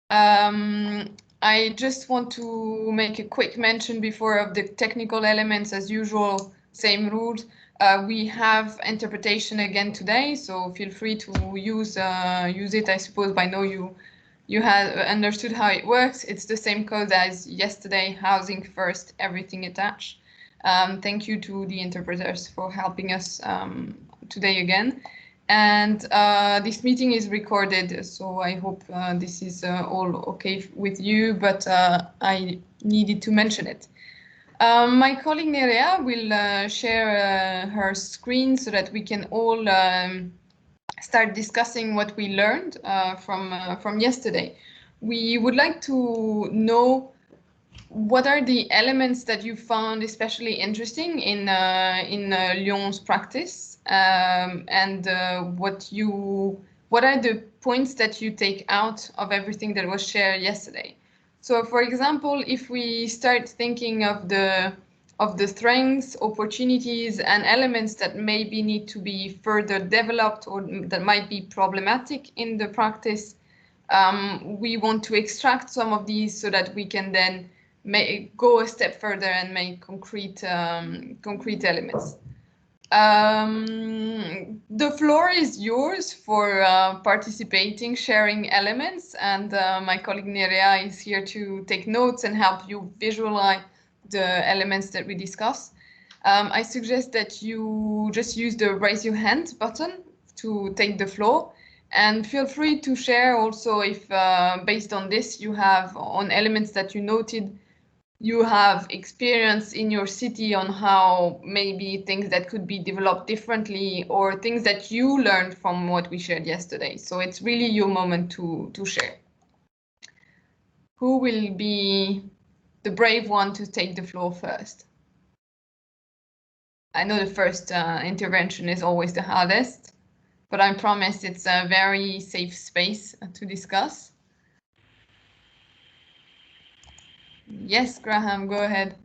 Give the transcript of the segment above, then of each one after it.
I just want to make a quick mention before of the technical elements. As usual, same rules. We have interpretation again today, so feel free to use it. I suppose by now you have understood how it works. It's the same code as yesterday, housing first, everything attached. Thank you to the interpreters for helping us today again. And this meeting is recorded, so I hope this is all okay with you, but I needed to mention it. My colleague Nerea will share her screen so that we can all start discussing what we learned from yesterday. We would like to know what are the elements that you found especially interesting in Lyon's practice, and what are the points that you take out of everything that was shared yesterday? So, for example, if we start thinking of the strengths, opportunities, and elements that maybe need to be further developed or that might be problematic in the practice, we want to extract some of these so that we can then go a step further and make concrete elements. The floor is yours for participating, sharing elements, and my colleague Nerea is here to take notes and help you visualize the elements that we discuss. I suggest that you just use the raise your hand button to take the floor. And feel free to share also if, based on this, you have on elements that you noted, you have experience in your city on how maybe things that could be developed differently or things that you learned from what we shared yesterday. So it's really your moment to share. Who will be the brave one to take the floor first? I know the first intervention is always the hardest, but I promise it's a very safe space to discuss. Yes, Graham, go ahead.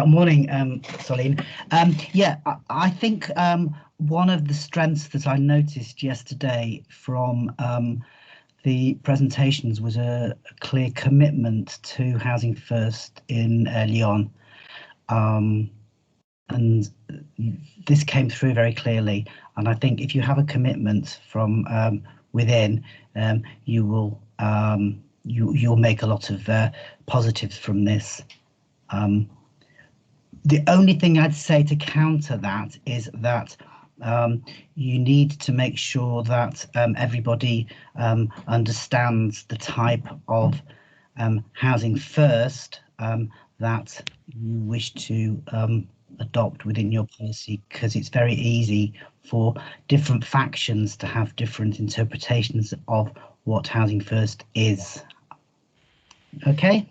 Morning, Celine. Yeah, I think one of the strengths that I noticed yesterday from the presentations was a clear commitment to housing first in Lyon. And this came through very clearly. And I think if you have a commitment from within, you will you'll make a lot of positives from this. The only thing I'd say to counter that is that you need to make sure that everybody understands the type of housing first that you wish to adopt within your policy, because it's very easy for different factions to have different interpretations of what housing first is. Okay?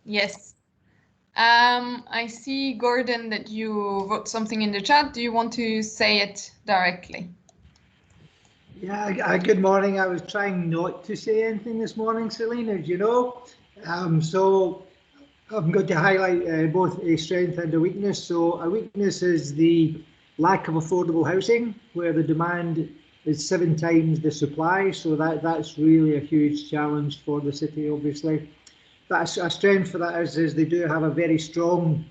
Yes. I see, Gordon, that you wrote something in the chat. Do you want to say it directly? Yeah, good morning. I was trying not to say anything this morning, Celine, as you know. So I'm going to highlight both a strength and a weakness. So a weakness is the lack of affordable housing, where the demand is 7 times the supply. So that's really a huge challenge for the city, obviously. That's a strength for that is they do have a very strong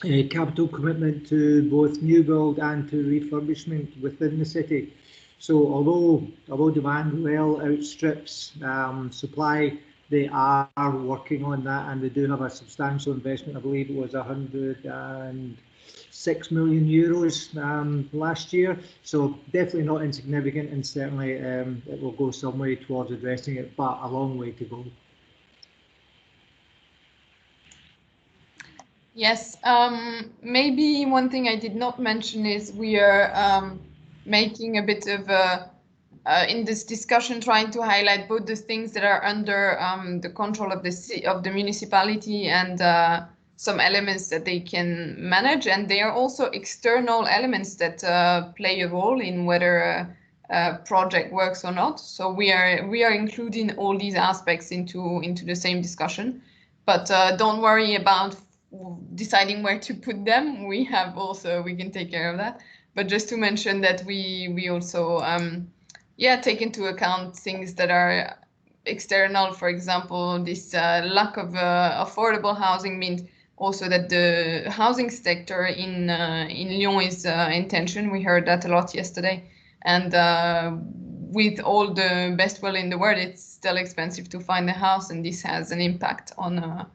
capital commitment to both new build and to refurbishment within the city. So although demand well outstrips supply, they are working on that, and they do have a substantial investment. I believe it was 106 million euros last year. So definitely not insignificant, and certainly it will go some way towards addressing it, but a long way to go. Yes, maybe one thing I did not mention is we are making a bit of in this discussion trying to highlight both the things that are under the control of the municipality and some elements that they can manage, and they are also external elements that play a role in whether a project works or not. So we are including all these aspects into the same discussion, but don't worry about deciding where to put them. We can take care of that. But just to mention that we also yeah, take into account things that are external. For example, this lack of affordable housing means also that the housing sector in Lyon is in tension. We heard that a lot yesterday, and with all the best will in the world, it's still expensive to find a house, and this has an impact on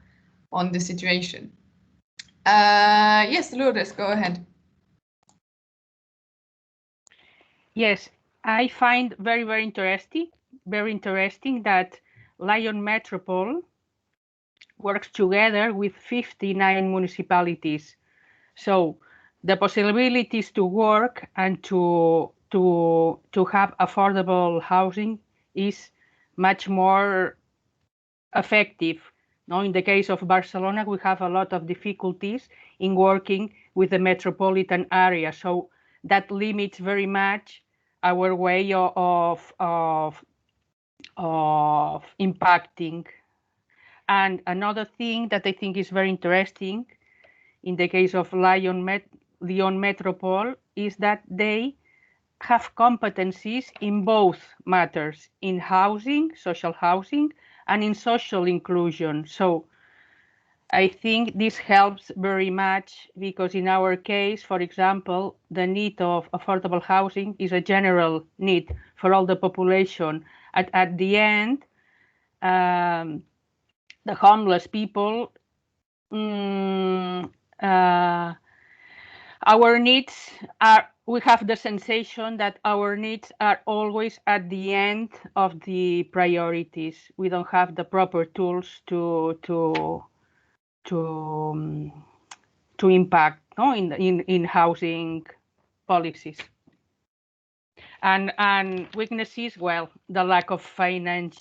the situation. Yes, Lourdes, go ahead. Yes, I find very interesting that Lyon Metropole works together with 59 municipalities. So the possibilities to work and to have affordable housing is much more effective. Now, in the case of Barcelona, we have a lot of difficulties in working with the metropolitan area. So that limits very much our way of impacting. And another thing that I think is very interesting in the case of Lyon Metropole is that they have competencies in both matters, in housing, social housing, and in social inclusion. So I think this helps very much because in our case, for example, the need of affordable housing is a general need for all the population. At the end, the homeless people, our needs are, we have the sensation that our needs are always at the end of the priorities. We don't have the proper tools to impact, no, in housing policies. And weaknesses, well, the lack of financing,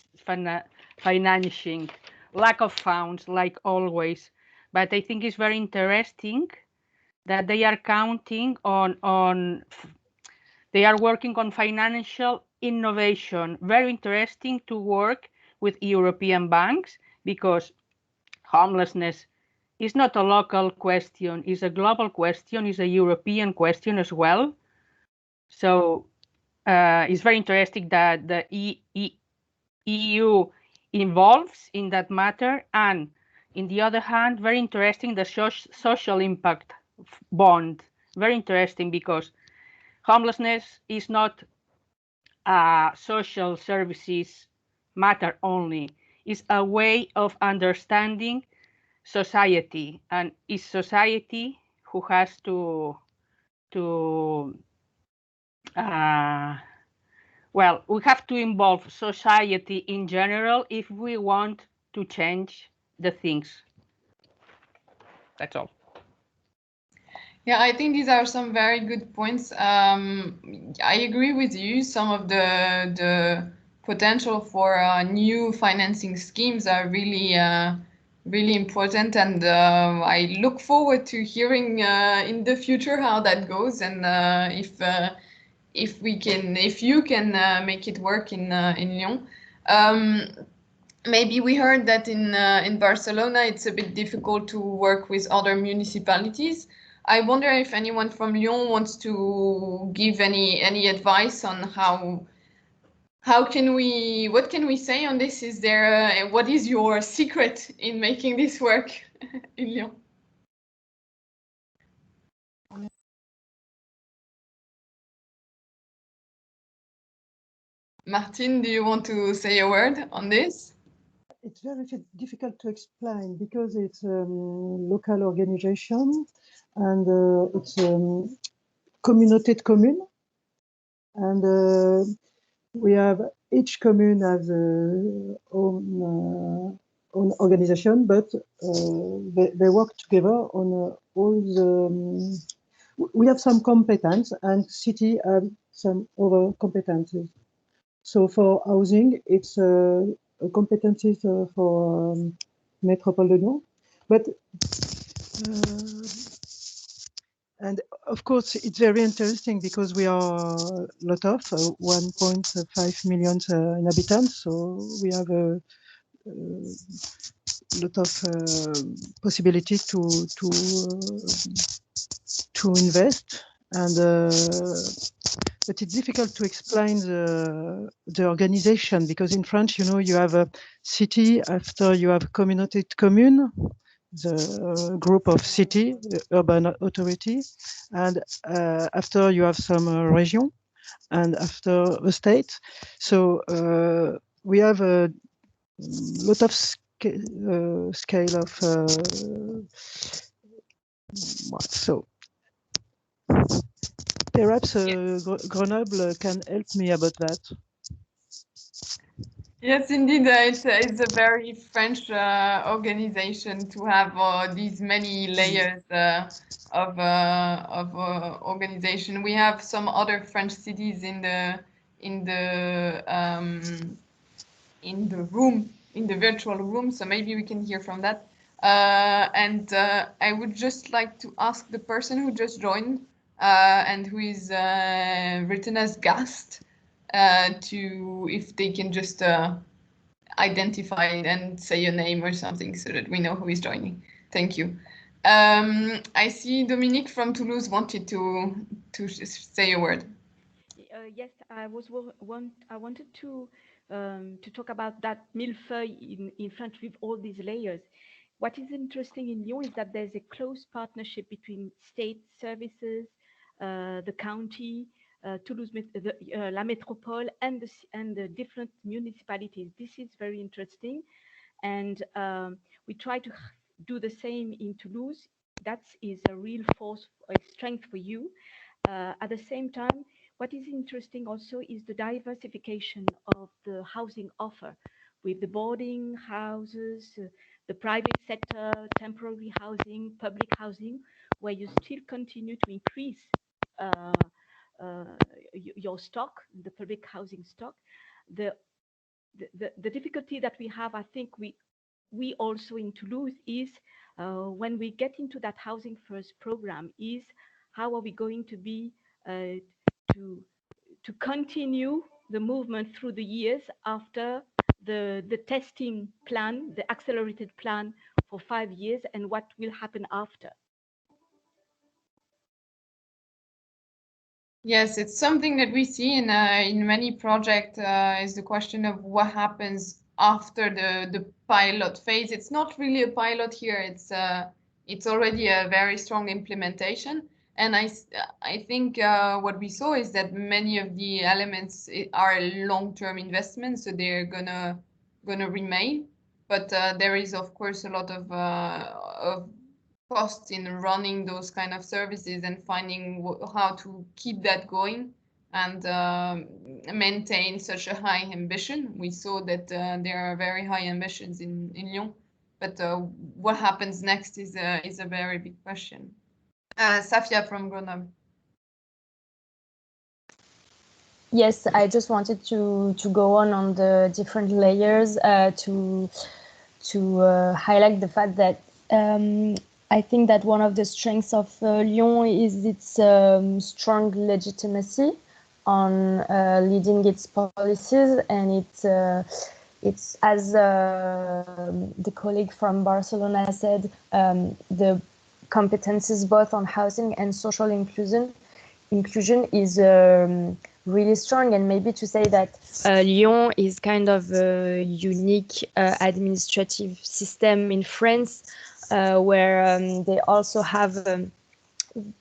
lack of funds, like always. But I think it's very interesting that they are counting on they are working on financial innovation. Very interesting to work with European banks because homelessness is not a local question, it's a global question, it's a European question as well. So it's very interesting that the EU involves in that matter. And in the other hand, very interesting, the social impact bond. Very interesting because homelessness is not a social services matter only. It's a way of understanding society, and it's society who has to well, we have to involve society in general if we want to change the things. That's all. Yeah, I think these are some very good points. I agree with you. Some of the potential for new financing schemes are really really important, and I look forward to hearing in the future how that goes, and if you can make it work in Lyon. Maybe we heard that in Barcelona it's a bit difficult to work with other municipalities. I wonder if anyone from Lyon wants to give any advice on what can we say on this? Is there what is your secret in making this work in Lyon? Martine, do you want to say a word on this? It's very difficult to explain because it's local organization and it's communauté de communes, and we have each commune has own organization, but they work together on all the. We have some competence, and city have some other competencies. So for housing, it's competencies for Métropole de Lyon, but and of course it's very interesting because we are a lot of 1.5 million inhabitants, so we have a lot of possibilities to invest and but it's difficult to explain the organization, because in French, you know, you have a city, after you have communauté de commune, the group of city, the urban authority, and after you have some region, and after a state. So we have a lot of scale of so perhaps Grenoble can help me about that. Yes, indeed, it's a very French organization to have these many layers of organization. We have some other French cities in the room, in the virtual room, so maybe we can hear from that. And I would just like to ask the person who just joined and who is written as guest to if they can just identify and say your name or something so that we know who is joining. Thank you. I see Dominique from Toulouse wanted to say a word. Yes, I wanted to talk about that millefeuille in French with all these layers. What is interesting in Lyon is that there's a close partnership between state services, the county, Toulouse, La Métropole, and the different municipalities. This is very interesting, and we try to do the same in Toulouse. That is a real force, a strength for you. At the same time, what is interesting also is the diversification of the housing offer, with the boarding houses, the private sector, temporary housing, public housing, where you still continue to increase your stock, the public housing stock. The difficulty that we have, I think we also in Toulouse, is when we get into that Housing First program, is how are we going to be to continue the movement through the years after the testing plan, the accelerated plan for 5 years, and what will happen after. Yes, it's something that we see in many projects is the question of what happens after the pilot phase. It's not really a pilot here. It's already a very strong implementation. And I think what we saw is that many of the elements are long-term investments, so they're gonna remain. But there is of course a lot of cost in running those kind of services and finding how to keep that going and maintain such a high ambition. We saw that there are very high ambitions in Lyon, but what happens next is a very big question. Safia from Grenoble. Yes, I just wanted to go on the different layers to highlight the fact that I think that one of the strengths of Lyon is its strong legitimacy on leading its policies, and it's as the colleague from Barcelona said, the competences both on housing and social inclusion is really strong. And maybe to say that Lyon is kind of a unique administrative system in France, where they also have the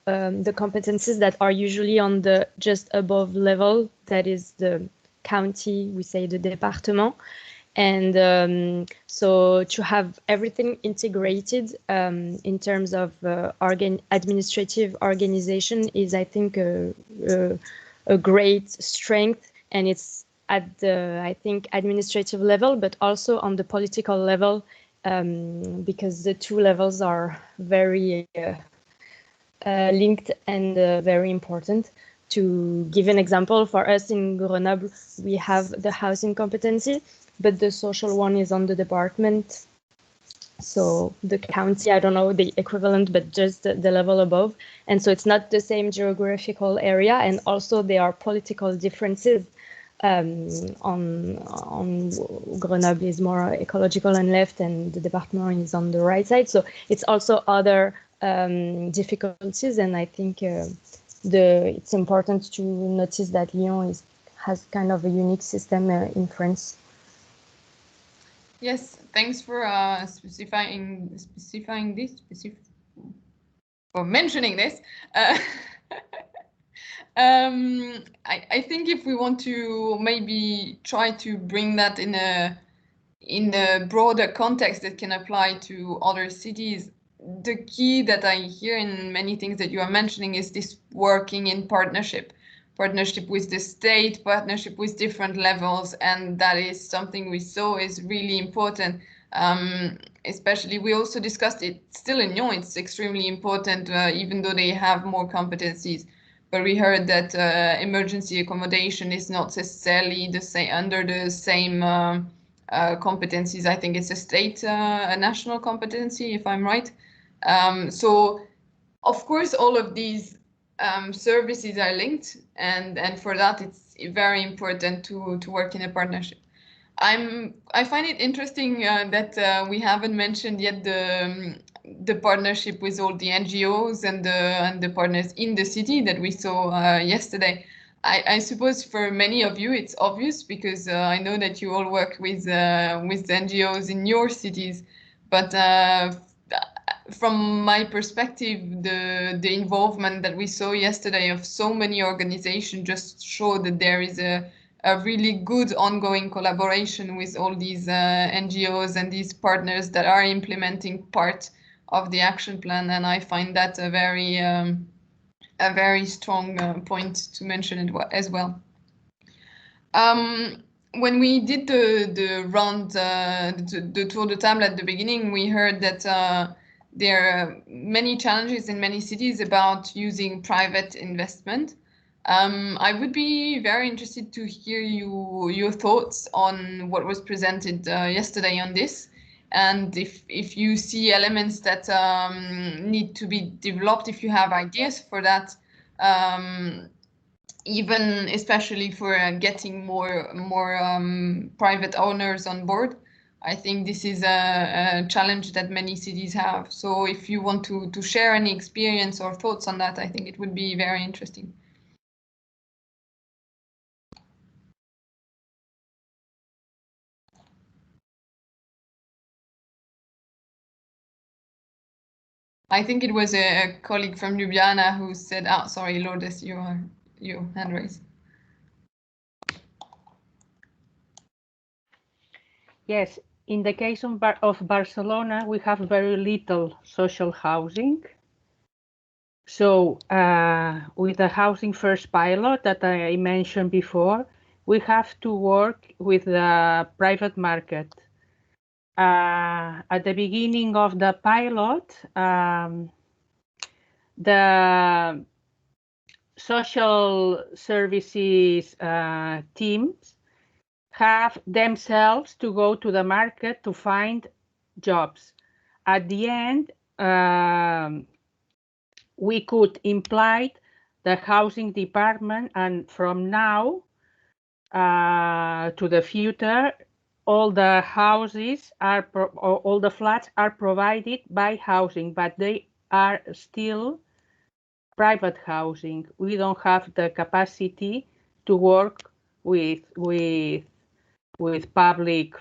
competences that are usually on the just above level, that is the county, we say the département. And so to have everything integrated in terms of administrative organization is, I think, a great strength, and it's at the, I think, administrative level, but also on the political level, because the two levels are very linked and very important. To give an example, for us in Grenoble, we have the housing competency, but the social one is on the department. So the county, I don't know the equivalent, but just the level above. And so it's not the same geographical area. And also there are political differences. On Grenoble is more ecological and left, and the department is on the right side. So it's also other difficulties. And I think it's important to notice that Lyon has kind of a unique system in France. Yes, thanks for specifying this, for mentioning this. I think if we want to maybe try to bring that in a broader context that can apply to other cities, the key that I hear in many things that you are mentioning is this working in partnership with the state, partnership with different levels, and that is something we saw is really important. Especially, we also discussed it still in Lyon, it's extremely important, even though they have more competencies. But we heard that emergency accommodation is not necessarily the same under the same competencies. I think it's a national competency, if I'm right. So, of course, all of these services are linked, and for that, it's very important to work in a partnership. I find it interesting that we haven't mentioned yet the partnership with all the NGOs and the partners in the city that we saw yesterday. I suppose for many of you it's obvious because I know that you all work with the NGOs in your cities, but from my perspective, the involvement that we saw yesterday of so many organizations just showed that there is a really good ongoing collaboration with all these NGOs and these partners that are implementing part of the action plan, and I find that a very strong point to mention as well. When we did the round, the tour de table at the beginning, we heard that there are many challenges in many cities about using private investment. I would be very interested to hear your thoughts on what was presented yesterday on this, and if you see elements that need to be developed, if you have ideas for that, even especially for getting more private owners on board. I think this is a challenge that many cities have. So if you want to share any experience or thoughts on that, I think it would be very interesting. I think it was a colleague from Ljubljana who said, sorry, Lourdes, your hand raised. Yes, in the case of Barcelona, we have very little social housing. So with the Housing First pilot that I mentioned before, we have to work with the private market. At the beginning of the pilot, the social services teams have themselves to go to the market to find jobs. At the end, we could imply the housing department, and from now to the future, all the houses all the flats are provided by housing, but they are still private housing. We don't have the capacity to work with public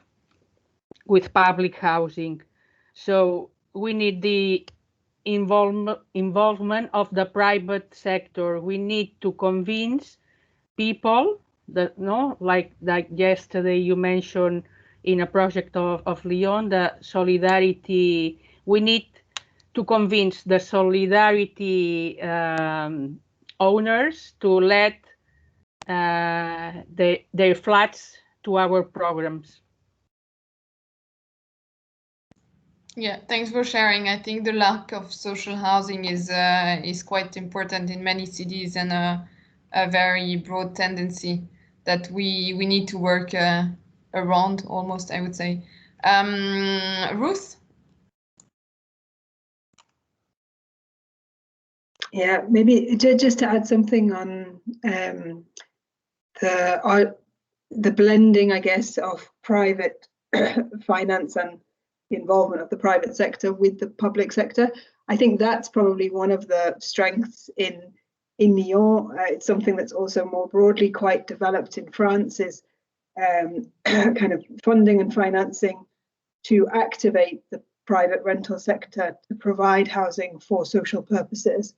housing. So we need the involvement of the private sector. We need to convince people that like yesterday you mentioned in a project of Lyon, the solidarity. We need to convince the solidarity owners to let their flats to our programs. Yeah, thanks for sharing. I think the lack of social housing is quite important in many cities, and a very broad tendency that we need to work around, almost, I would say. Ruth? Yeah, maybe just to add something on the blending, I guess, of private finance and the involvement of the private sector with the public sector. I think that's probably one of the strengths in in Lyon. It's something that's also more broadly quite developed in France, is kind of funding and financing to activate the private rental sector to provide housing for social purposes.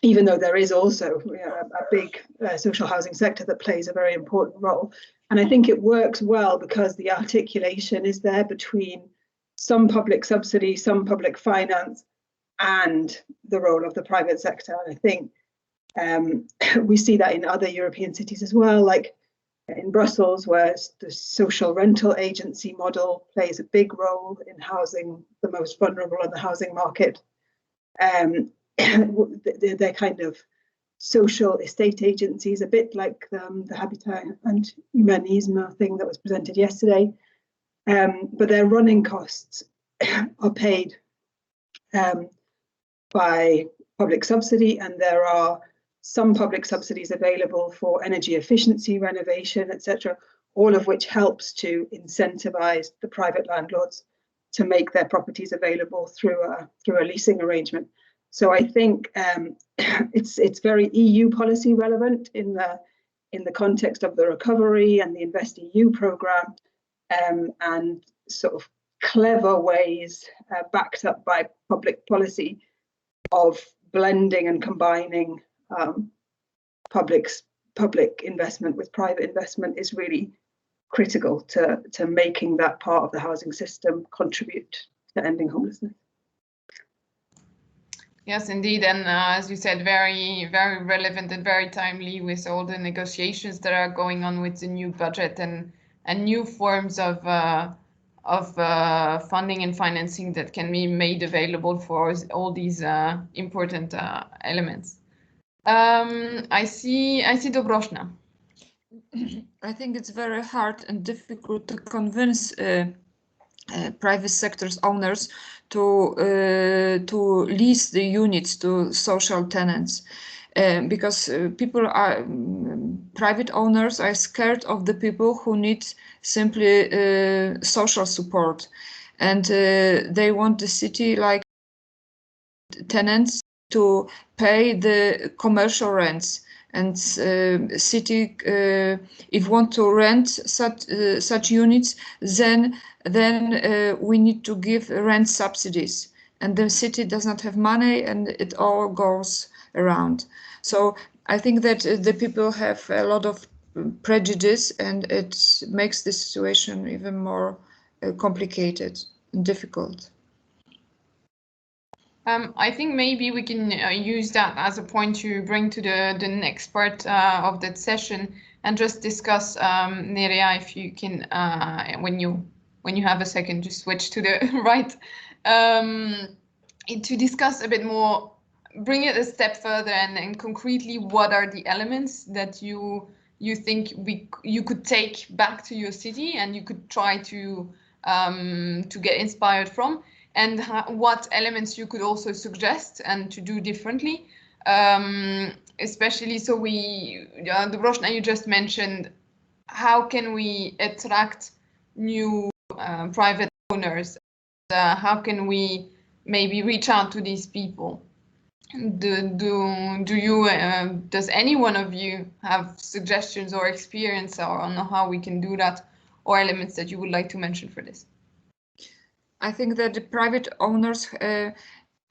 Even though there is also a big social housing sector that plays a very important role. And I think it works well because the articulation is there between some public subsidy, some public finance, and the role of the private sector. And I think we see that in other European cities as well, like in Brussels, where the social rental agency model plays a big role in housing the most vulnerable on the housing market. They're kind of social estate agencies, a bit like the Habitat and Humanisme thing that was presented yesterday. But their running costs are paid by public subsidy, and there are some public subsidies available for energy efficiency, renovation, etc., all of which helps to incentivize the private landlords to make their properties available through a leasing arrangement. So I think it's very EU policy relevant in the context of the recovery and the InvestEU program, and sort of clever ways backed up by public policy of blending and combining public investment with private investment is really critical to making that part of the housing system contribute to ending homelessness. Yes, indeed, and as you said, very, very relevant and very timely with all the negotiations that are going on with the new budget and new forms of funding and financing that can be made available for all these important elements. I see Dobroshna. I think it's very hard and difficult to convince private sector's owners to lease the units to social tenants, because private owners are scared of the people who need simply social support, and they want the city, like tenants, to pay the commercial rents. And city, if want to rent such units, then we need to give rent subsidies, and the city does not have money, and it all goes around. So I think that the people have a lot of prejudice, and it makes the situation even more complicated and difficult. I think maybe we can use that as a point to bring to the next part of that session and just discuss, Nerea, if you can, when you have a second, just switch to the right, to discuss a bit more, bring it a step further, and concretely what are the elements that you think you could take back to your city and you could try to get inspired from, and what elements you could also suggest and to do differently, especially so Dobroshna, you just mentioned, how can we attract new private owners? How can we maybe reach out to these people? Does any one of you have suggestions or experience on how we can do that, or elements that you would like to mention for this? I think that the private owners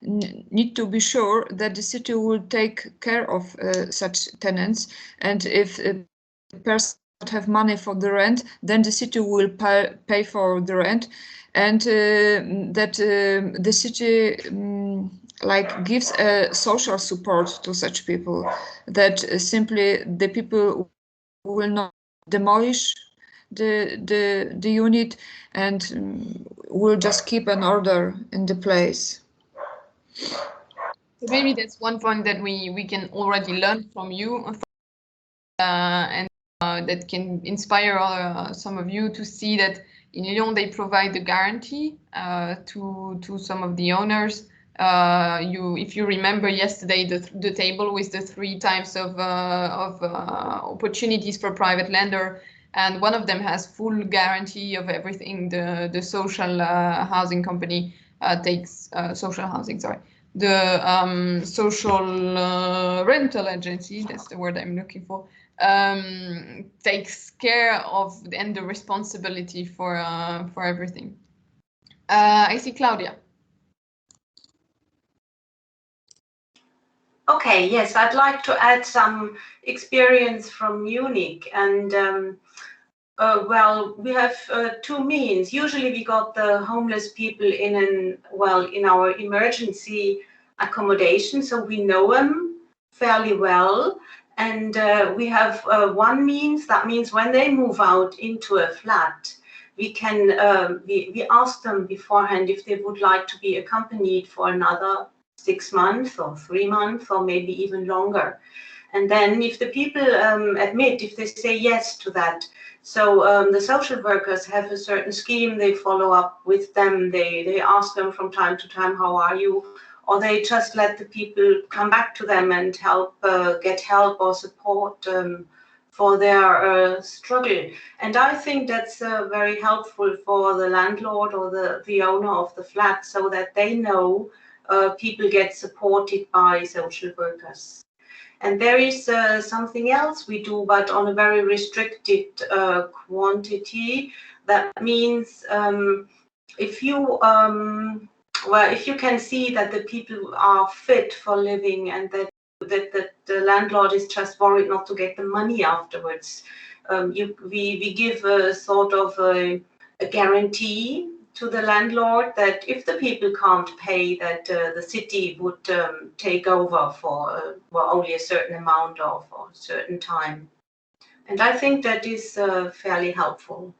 need to be sure that the city will take care of such tenants, and if a person doesn't have money for the rent, then the city will pay for the rent, and that the city gives a social support to such people, that simply the people will not demolish the unit and will just keep an order in the place. So maybe that's one point that we can already learn from you, and that can inspire some of you to see that in Lyon they provide the guarantee to some of the owners. If you remember yesterday, the table with the 3 types of opportunities for private lender, and one of them has full guarantee of everything the social housing company takes, social housing, sorry, the social rental agency, that's the word I'm looking for, takes care of and the responsibility for everything. I see Claudia. Okay, yes, I'd like to add some experience from Munich. And well, we have two means. Usually we got the homeless people in our emergency accommodation, so we know them fairly well. And we have one means, that means when they move out into a flat, we can we ask them beforehand if they would like to be accompanied for another 6 months or 3 months or maybe even longer. And then if the people admit, if they say yes to that, so the social workers have a certain scheme, they follow up with them, they ask them from time to time, how are you? Or they just let the people come back to them and help, get help or support for their struggle. And I think that's very helpful for the landlord or the owner of the flat, so that they know people get supported by social workers. And there is something else we do, but on a very restricted quantity. That means if you if you can see that the people are fit for living and that the landlord is just worried not to get the money afterwards, we give a sort of a guarantee to the landlord that if the people can't pay, that the city would take over for only a certain amount of or a certain time. And I think that is fairly helpful.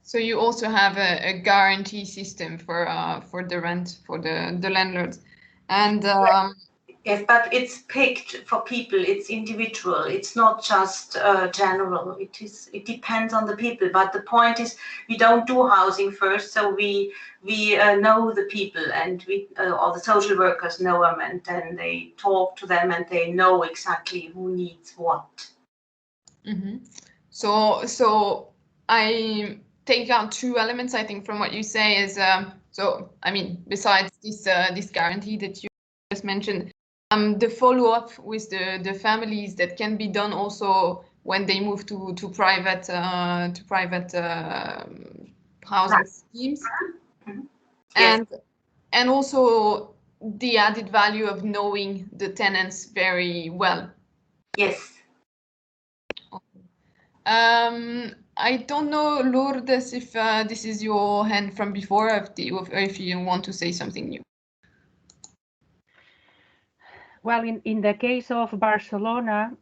So you also have a guarantee system for the rent for the landlords, and yes, but it's picked for people. It's individual. It's not just general. It depends on the people. But the point is, we don't do housing first, so we know the people, and we or the social workers know them, and then they talk to them, and they know exactly who needs what. Mm-hmm. So I take out two elements, I think, from what you say is so I mean, besides this guarantee that you just mentioned, the follow-up with the families that can be done also when they move to private housing schemes, Yes. and also the added value of knowing the tenants very well. Yes. I don't know, Lourdes, if this is your hand from before, if you want to say something new. Well, in the case of Barcelona,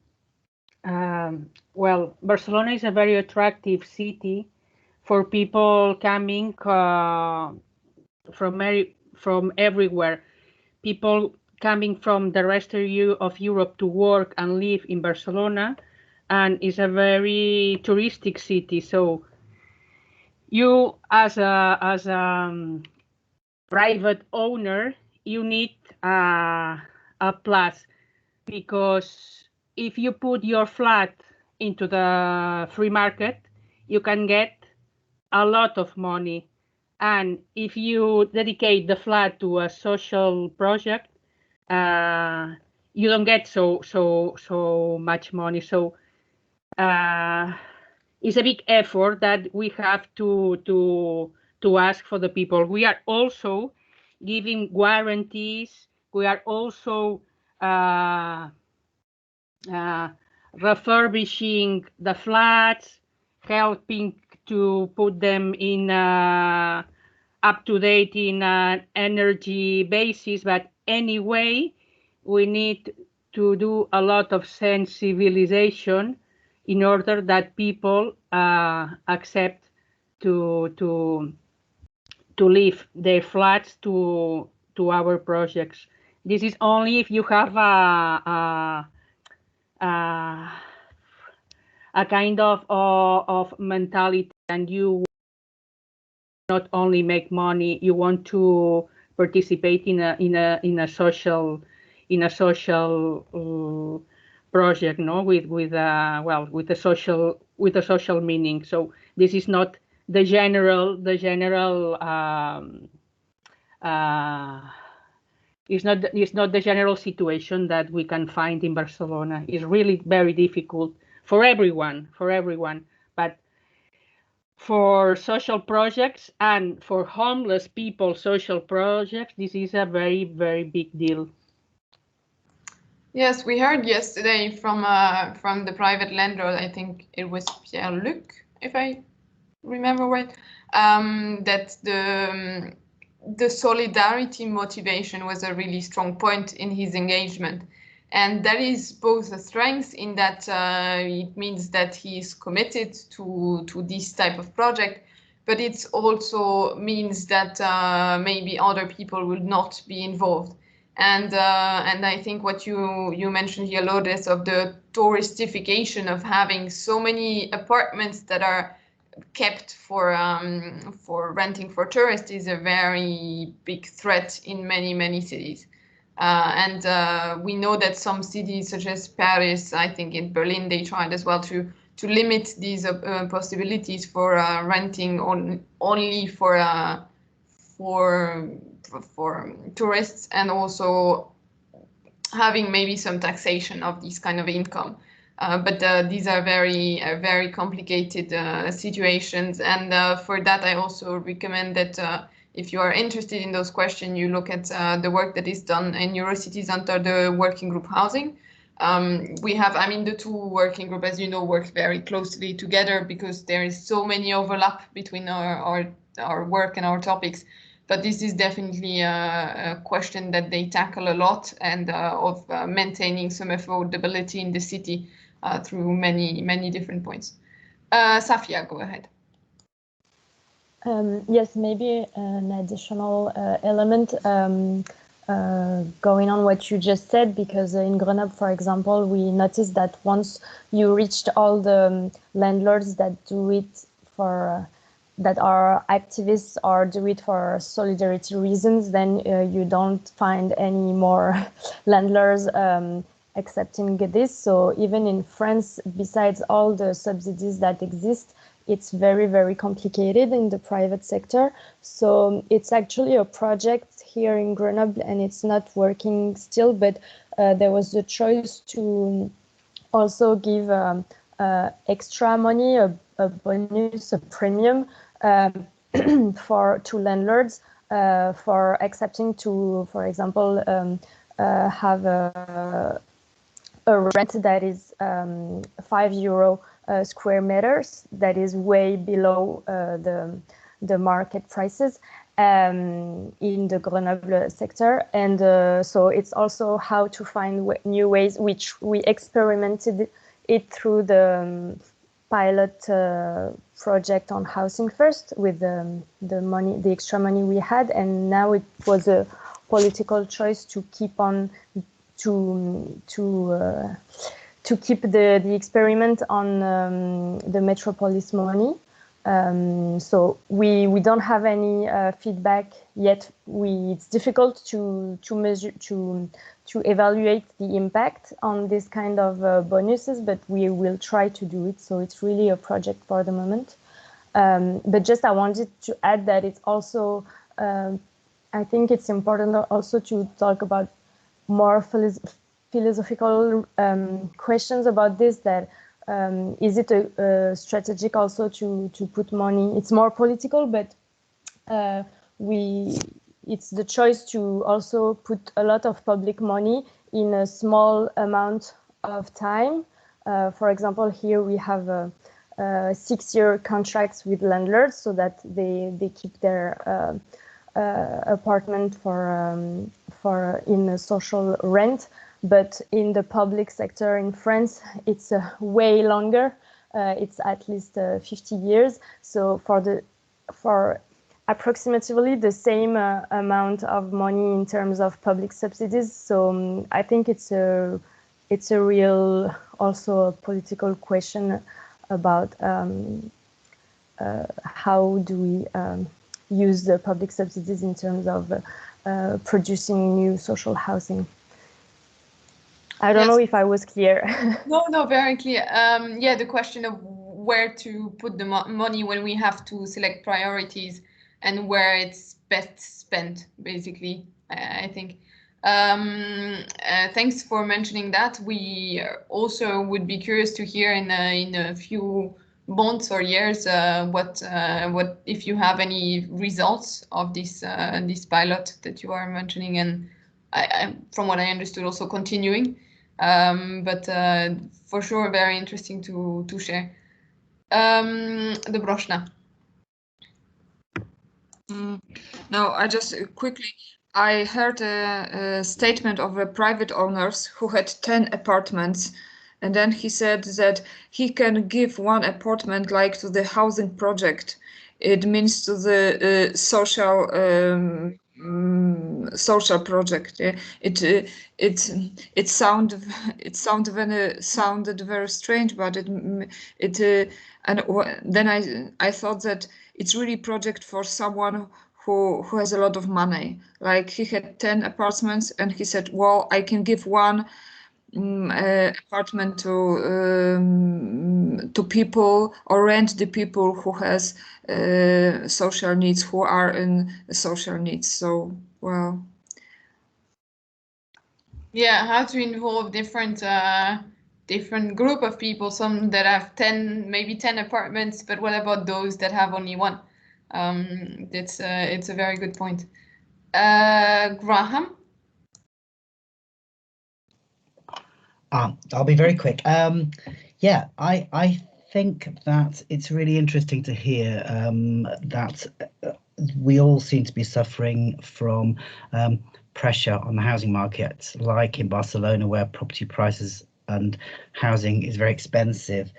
well, Barcelona is a very attractive city for people coming from everywhere. People coming from the rest of Europe to work and live in Barcelona, and it's a very touristic city. So you, as a private owner, you need a plus, because if you put your flat into the free market, you can get a lot of money. And if you dedicate the flat to a social project, you don't get so much money. So it's a big effort that we have to ask for the people. We are also giving guarantees. We are also refurbishing the flats, helping to put them in up to date in an energy basis. But anyway, we need to do a lot of sensibilization in order that people accept to leave their flats to our projects. This is only if you have a kind of mentality, and you not only make money, you want to participate in a social project, no, with a social meaning. So this is not the general It's not the general situation that we can find in Barcelona. It's really very difficult for everyone. But for social projects and for homeless people social projects, this is a very, very big deal. Yes, we heard yesterday from the private landlord, I think it was Pierre-Luc, if I remember right, that the solidarity motivation was a really strong point in his engagement. And that is both a strength in that it means that he is committed to this type of project, but it also means that maybe other people will not be involved. And I think what you mentioned here, Lourdes, of the touristification of having so many apartments that are kept for renting for tourists is a very big threat in many cities. And we know that some cities such as Paris, I think in Berlin, they tried as well to limit these possibilities for renting only for tourists, and also having maybe some taxation of this kind of income. But these are very complicated situations, and for that I also recommend that if you are interested in those questions, you look at the work that is done in Eurocities under the working group housing. We have, I mean, the two working group, as you know, work very closely together because there is so many overlap between our work and our topics. But this is definitely a question that they tackle a lot, and of maintaining some affordability in the city through many different points. Safia, go ahead. Yes, maybe an additional element going on what you just said, because in Grenoble, for example, we noticed that once you reached all the landlords that do it for that are activists or do it for solidarity reasons, then you don't find any more landlords accepting this. So even in France, besides all the subsidies that exist, it's very complicated in the private sector. So it's actually a project here in Grenoble, and it's not working still, but there was the choice to also give extra money, a bonus, a premium to landlords for accepting to, for example, have a rent that is €5 square meters, that is way below the market prices in the Grenoble sector. And so it's also how to find new ways, which we experimented it through the pilot project on Housing First with the extra money we had, and now it was a political choice to keep on to keep the experiment on the Metropolis money. So we don't have any feedback yet. It's difficult to measure to evaluate the impact on this kind of bonuses, but we will try to do it. So it's really a project for the moment. But just I wanted to add that it's also I think it's important also to talk about more philosophical questions about this, that is it a strategic also to put money? It's more political, but it's the choice to also put a lot of public money in a small amount of time. For example, here we have 6-year contracts with landlords so that they keep their apartment for in a social rent. But in the public sector in France, it's way longer. It's at least 50 years. So for approximately the same amount of money in terms of public subsidies. So I think it's a real also a political question about how do we use the public subsidies in terms of producing new social housing. I don't know if I was clear. No, very clear. Yeah, the question of where to put the money when we have to select priorities and where it's best spent, basically, I think. Thanks for mentioning that. We also would be curious to hear in a few months or years what if you have any results of this pilot that you are mentioning, and I from what I understood, also continuing. But for sure, very interesting to share. Dobroshna. No, I just quickly, I heard a statement of a private owners who had 10 apartments, and then he said that he can give one apartment like to the housing project. It means to the social social project. Yeah? It sounded very strange, but and then I thought that it's really project for someone who has a lot of money. Like he had 10 apartments, and he said, well, I can give one apartment to people, or rent the people who has social needs, who are in social needs. So, well. Yeah, how to involve different group of people, some that have maybe 10 apartments, but what about those that have only one? It's a very good point. Graham? I'll be very quick. Yeah, I think that it's really interesting to hear that we all seem to be suffering from pressure on the housing market, like in Barcelona, where property prices and housing is very expensive.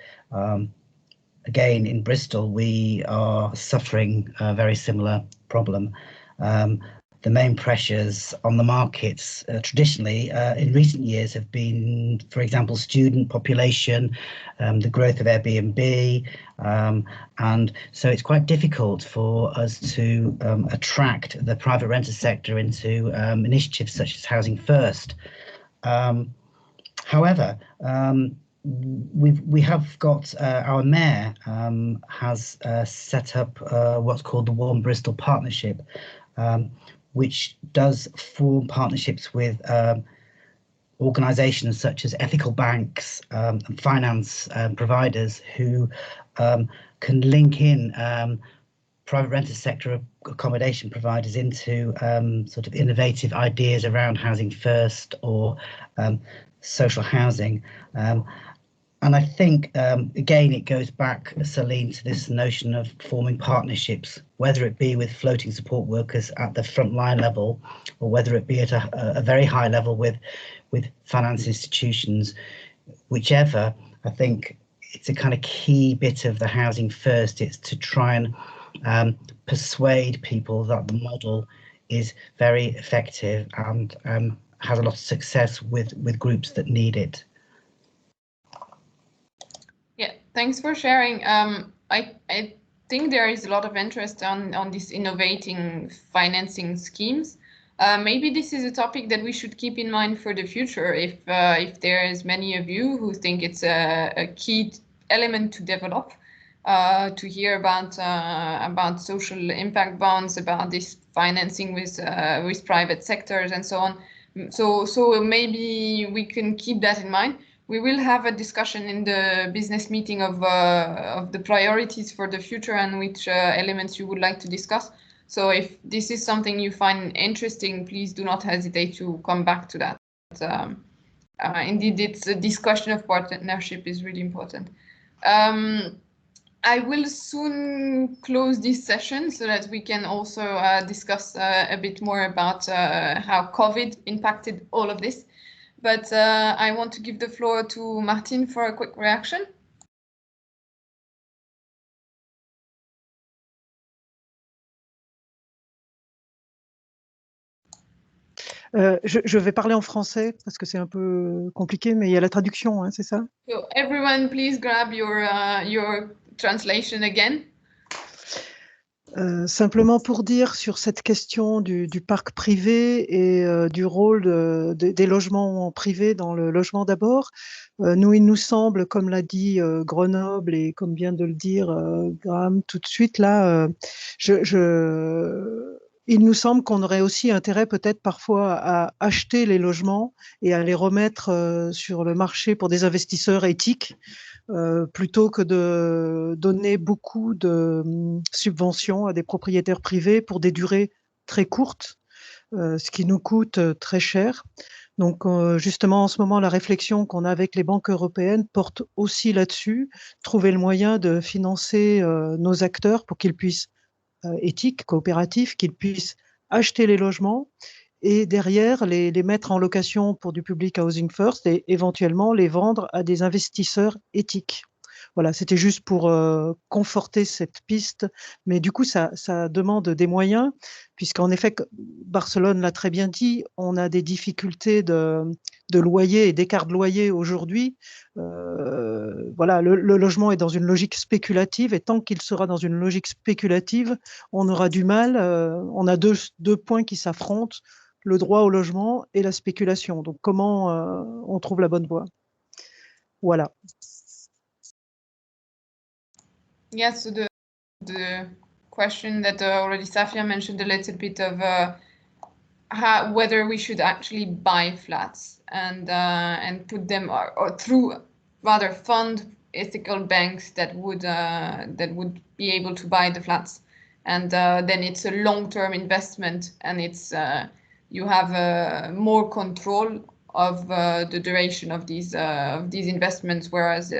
Again, in Bristol, we are suffering a very similar problem. The main pressures on the markets traditionally in recent years have been, for example, student population, the growth of Airbnb, and so it's quite difficult for us to attract the private renter sector into initiatives such as Housing First. However, we have got our mayor has set up what's called the Warm Bristol Partnership, which does form partnerships with organisations such as ethical banks and finance providers who can link in private rented sector accommodation providers into sort of innovative ideas around Housing First or social housing. And I think, again, it goes back, Celine, to this notion of forming partnerships, whether it be with floating support workers at the frontline level, or whether it be at a very high level with finance institutions. Whichever, I think it's a kind of key bit of the Housing First. It's to try and persuade people that the model is very effective and has a lot of success with groups that need it. Yeah, thanks for sharing. I think there is a lot of interest on these innovating financing schemes. Maybe this is a topic that we should keep in mind for the future. If there is many of you who think it's a key element to develop, to hear about social impact bonds, about this financing with private sectors and so on. So maybe we can keep that in mind. We will have a discussion in the business meeting of the priorities for the future and which elements you would like to discuss. So if this is something you find interesting, please do not hesitate to come back to that. Indeed, this question of partnership is really important. I will soon close this session so that we can also discuss a bit more about how COVID impacted all of this. But I want to give the floor to Martine for a quick reaction. Je vais parler en français parce que c'est un peu compliqué, mais il y a la traduction, hein, c'est ça? So everyone, please grab your translation again. Simplement pour dire sur cette question du parc privé et du rôle des logements privés dans le logement d'abord, nous, il nous semble, comme l'a dit Grenoble et comme vient de le dire Graham tout de suite, là, il nous semble qu'on aurait aussi intérêt peut-être parfois à acheter les logements et à les remettre sur le marché pour des investisseurs éthiques. Plutôt que de donner beaucoup de subventions à des propriétaires privés pour des durées très courtes, ce qui nous coûte très cher. Donc justement, en ce moment, la réflexion qu'on a avec les banques européennes porte aussi là-dessus, trouver le moyen de financer nos acteurs pour qu'ils puissent, éthiques, coopératifs, qu'ils puissent acheter les logements et derrière les mettre en location pour du public housing first et éventuellement les vendre à des investisseurs éthiques. Voilà, c'était juste pour conforter cette piste, mais du coup ça demande des moyens, puisqu'en effet, Barcelone l'a très bien dit, on a des difficultés de loyer et d'écart de loyer aujourd'hui. Voilà, le logement est dans une logique spéculative et tant qu'il sera dans une logique spéculative, on aura du mal. On a deux points qui s'affrontent, le droit au logement et la spéculation. Donc, comment on trouve la bonne voie? Voilà. Yes, so the question that already Safia mentioned a little bit of whether we should actually buy flats and put them or through rather fund ethical banks that would be able to buy the flats, and then it's a long-term investment, and it's you have more control of the duration of these investments, whereas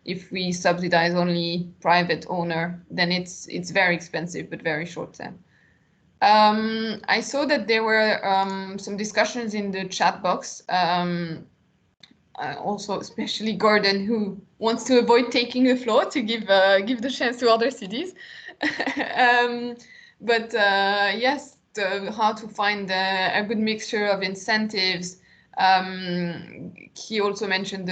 if we subsidize only private owner, then it's very expensive but very short term. I saw that there were some discussions in the chat box, also especially Gordon, who wants to avoid taking the floor to give the chance to other cities. But yes, how to find a good mixture of incentives. He also mentioned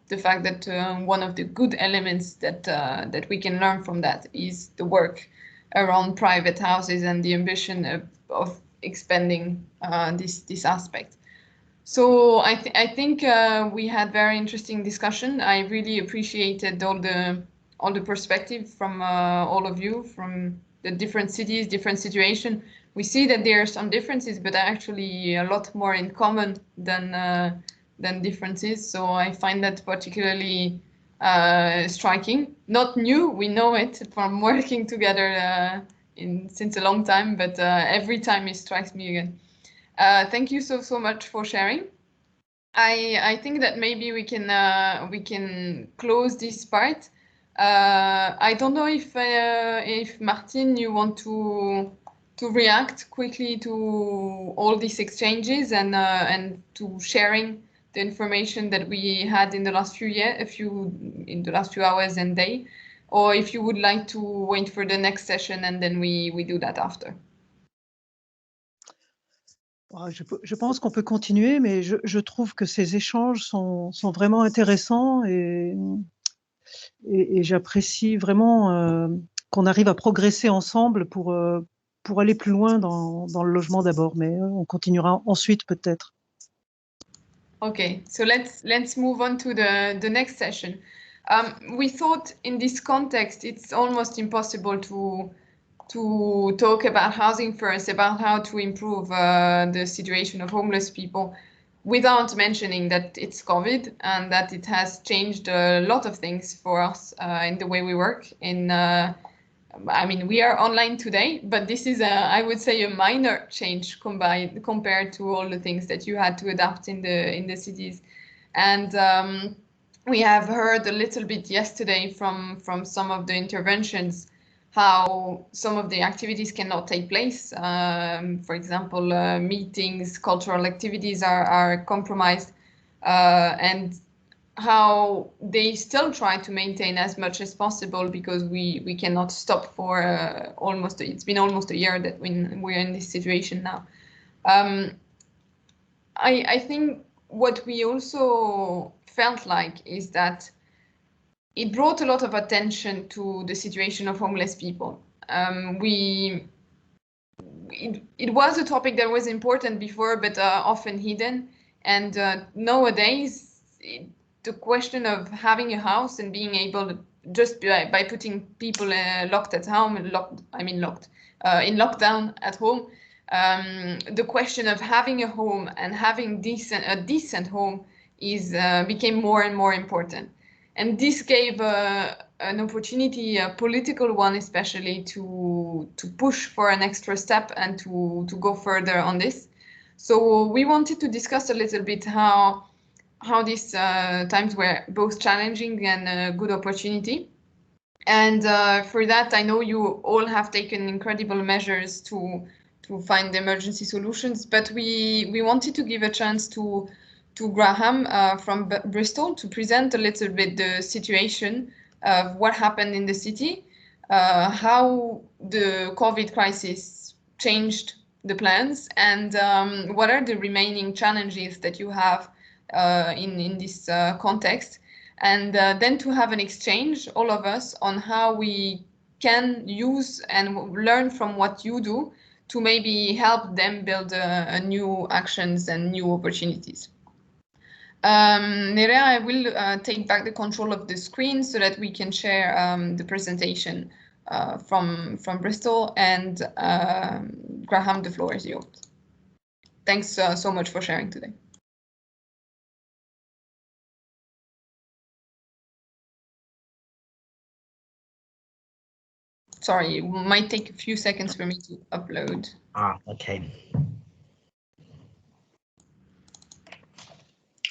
the fact that one of the good elements that we can learn from that is the work around private houses and the ambition of expanding this aspect. So I think we had very interesting discussion. I really appreciated all the perspective from all of you, from the different cities, different situation. We see that there are some differences, but actually a lot more in common than differences. So I find that particularly striking. Not new, we know it from working together since a long time, but every time it strikes me again. Thank you so much for sharing. I think that maybe we can close this part. I don't know if Martin, you want to react quickly to all these exchanges and to sharing the information that we had in the last few hours and day, or if you would like to wait for the next session and then we do that after. Je pense qu'on peut continuer, mais je trouve que ces échanges sont vraiment intéressants et j'apprécie vraiment qu'on arrive à progresser ensemble pour aller plus loin dans le logement d'abord, mais on continuera ensuite peut-être. Okay, so let's move on to the next session. We thought in this context it's almost impossible to talk about housing first, about how to improve the situation of homeless people, without mentioning that it's COVID and that it has changed a lot of things for us in the way we work. I mean, we are online today, but this is I would say a minor change compared to all the things that you had to adapt in the cities. And we have heard a little bit yesterday from some of the interventions how some of the activities cannot take place. For example, meetings, cultural activities are compromised, and how they still try to maintain as much as possible because we cannot stop for it's been almost a year that we're in this situation now. I think what we also felt like is that it brought a lot of attention to the situation of homeless people. it was a topic that was important before, but often hidden. And nowadays, the question of having a house and being able to, just by putting people locked at home, in lockdown at home, the question of having a home and having a decent home became more and more important. And this gave an opportunity, a political one especially, to push for an extra step and to go further on this. So we wanted to discuss a little bit how these times were both challenging and a good opportunity. And for that, I know you all have taken incredible measures to find emergency solutions, but we wanted to give a chance to Graham from Bristol to present a little bit the situation of what happened in the city, how the COVID crisis changed the plans, and what are the remaining challenges that you have in this context, and then to have an exchange, all of us, on how we can use and learn from what you do to maybe help them build new actions and new opportunities. Nerea, I will take back the control of the screen so that we can share the presentation from Bristol, and Graham, the floor is yours. Thanks so much for sharing today. Sorry, it might take a few seconds for me to upload. Okay.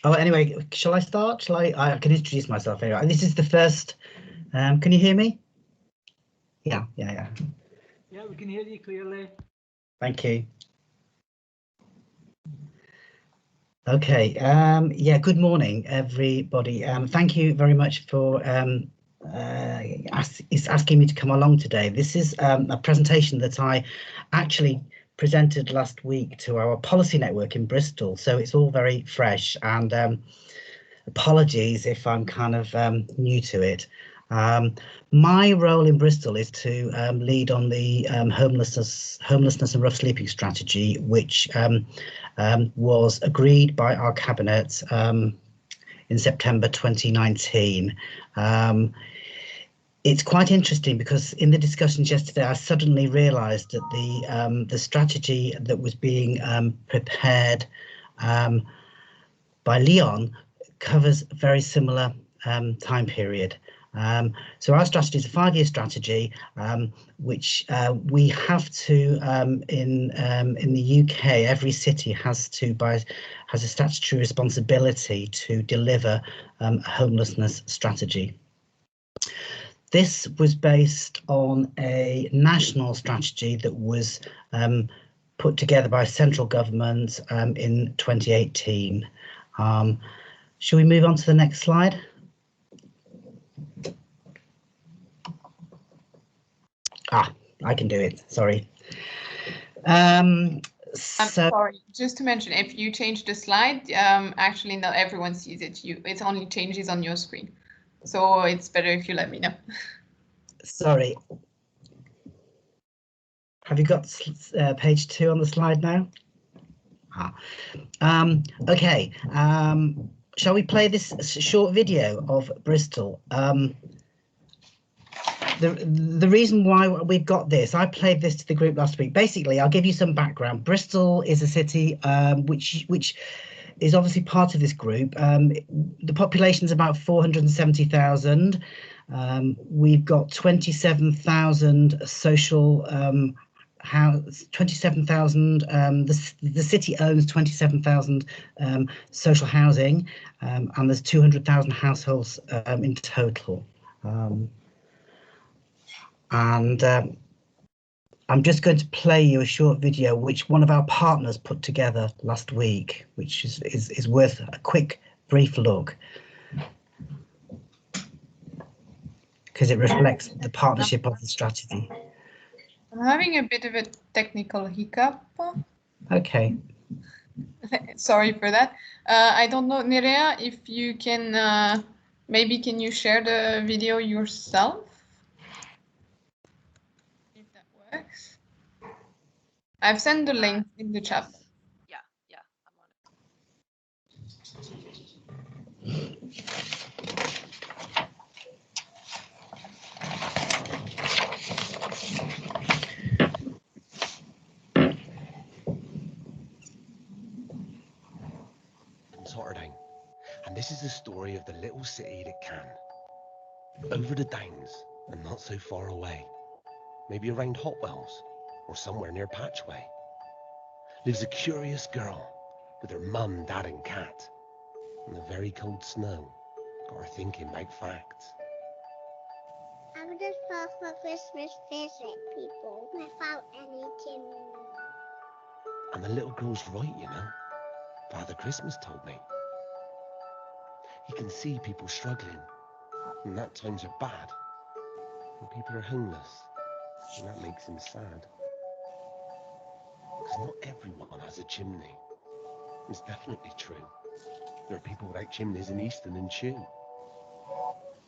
Oh, anyway, shall I start? Shall I can introduce myself here. This is the first. Can you hear me? Yeah, we can hear you clearly. Thank you. Okay. Yeah. Good morning, everybody. Thank you very much for asking me to come along today. This is a presentation that I actually presented last week to our policy network in Bristol, so it's all very fresh, and apologies if I'm kind of new to it. My role in Bristol is to lead on the homelessness and rough sleeping strategy, which was agreed by our cabinet in September 2019. It's quite interesting because in the discussions yesterday, I suddenly realised that the strategy that was being prepared by Lyon covers a very similar time period. So our strategy is a 5-year strategy, which we have to in the UK. Every city has a statutory responsibility to deliver a homelessness strategy. This was based on a national strategy that was put together by central government in 2018. Shall we move on to the next slide? I can do it. Sorry. I'm sorry, just to mention, if you change the slide, actually not everyone sees it. It only changes on your screen. So it's better if you let me know. Sorry. Have you got page 2 on the slide now? Okay. Shall we play this short video of Bristol? The reason why we've got this, I played this to the group last week. Basically, I'll give you some background. Bristol is a city which is obviously part of this group. The population is about 470,000. We've got 27,000 social 27,000. The city owns 27,000 social housing, and there's 200,000 households in total. I'm just going to play you a short video which one of our partners put together last week, which is worth a quick, brief look, because it reflects the partnership of the strategy. I'm having a bit of a technical hiccup. Okay. Sorry for that. I don't know, Nerea, if you can, maybe can you share the video yourself? I've sent the link in the chat. Yeah, I'm on Saturday, and this is the story of the little city that can. Over the downs and not so far away, maybe around Hotwells or somewhere near Patchway, lives a curious girl with her mum, dad and cat. And the very cold snow got her thinking about facts. I would just pass my Christmas visit, people, without any chimney. And the little girl's right, you know. Father Christmas told me. He can see people struggling, and that times are bad. And people are homeless, and that makes him sad. Because not everyone has a chimney. It's definitely true. There are people without chimneys in Easton and Chew.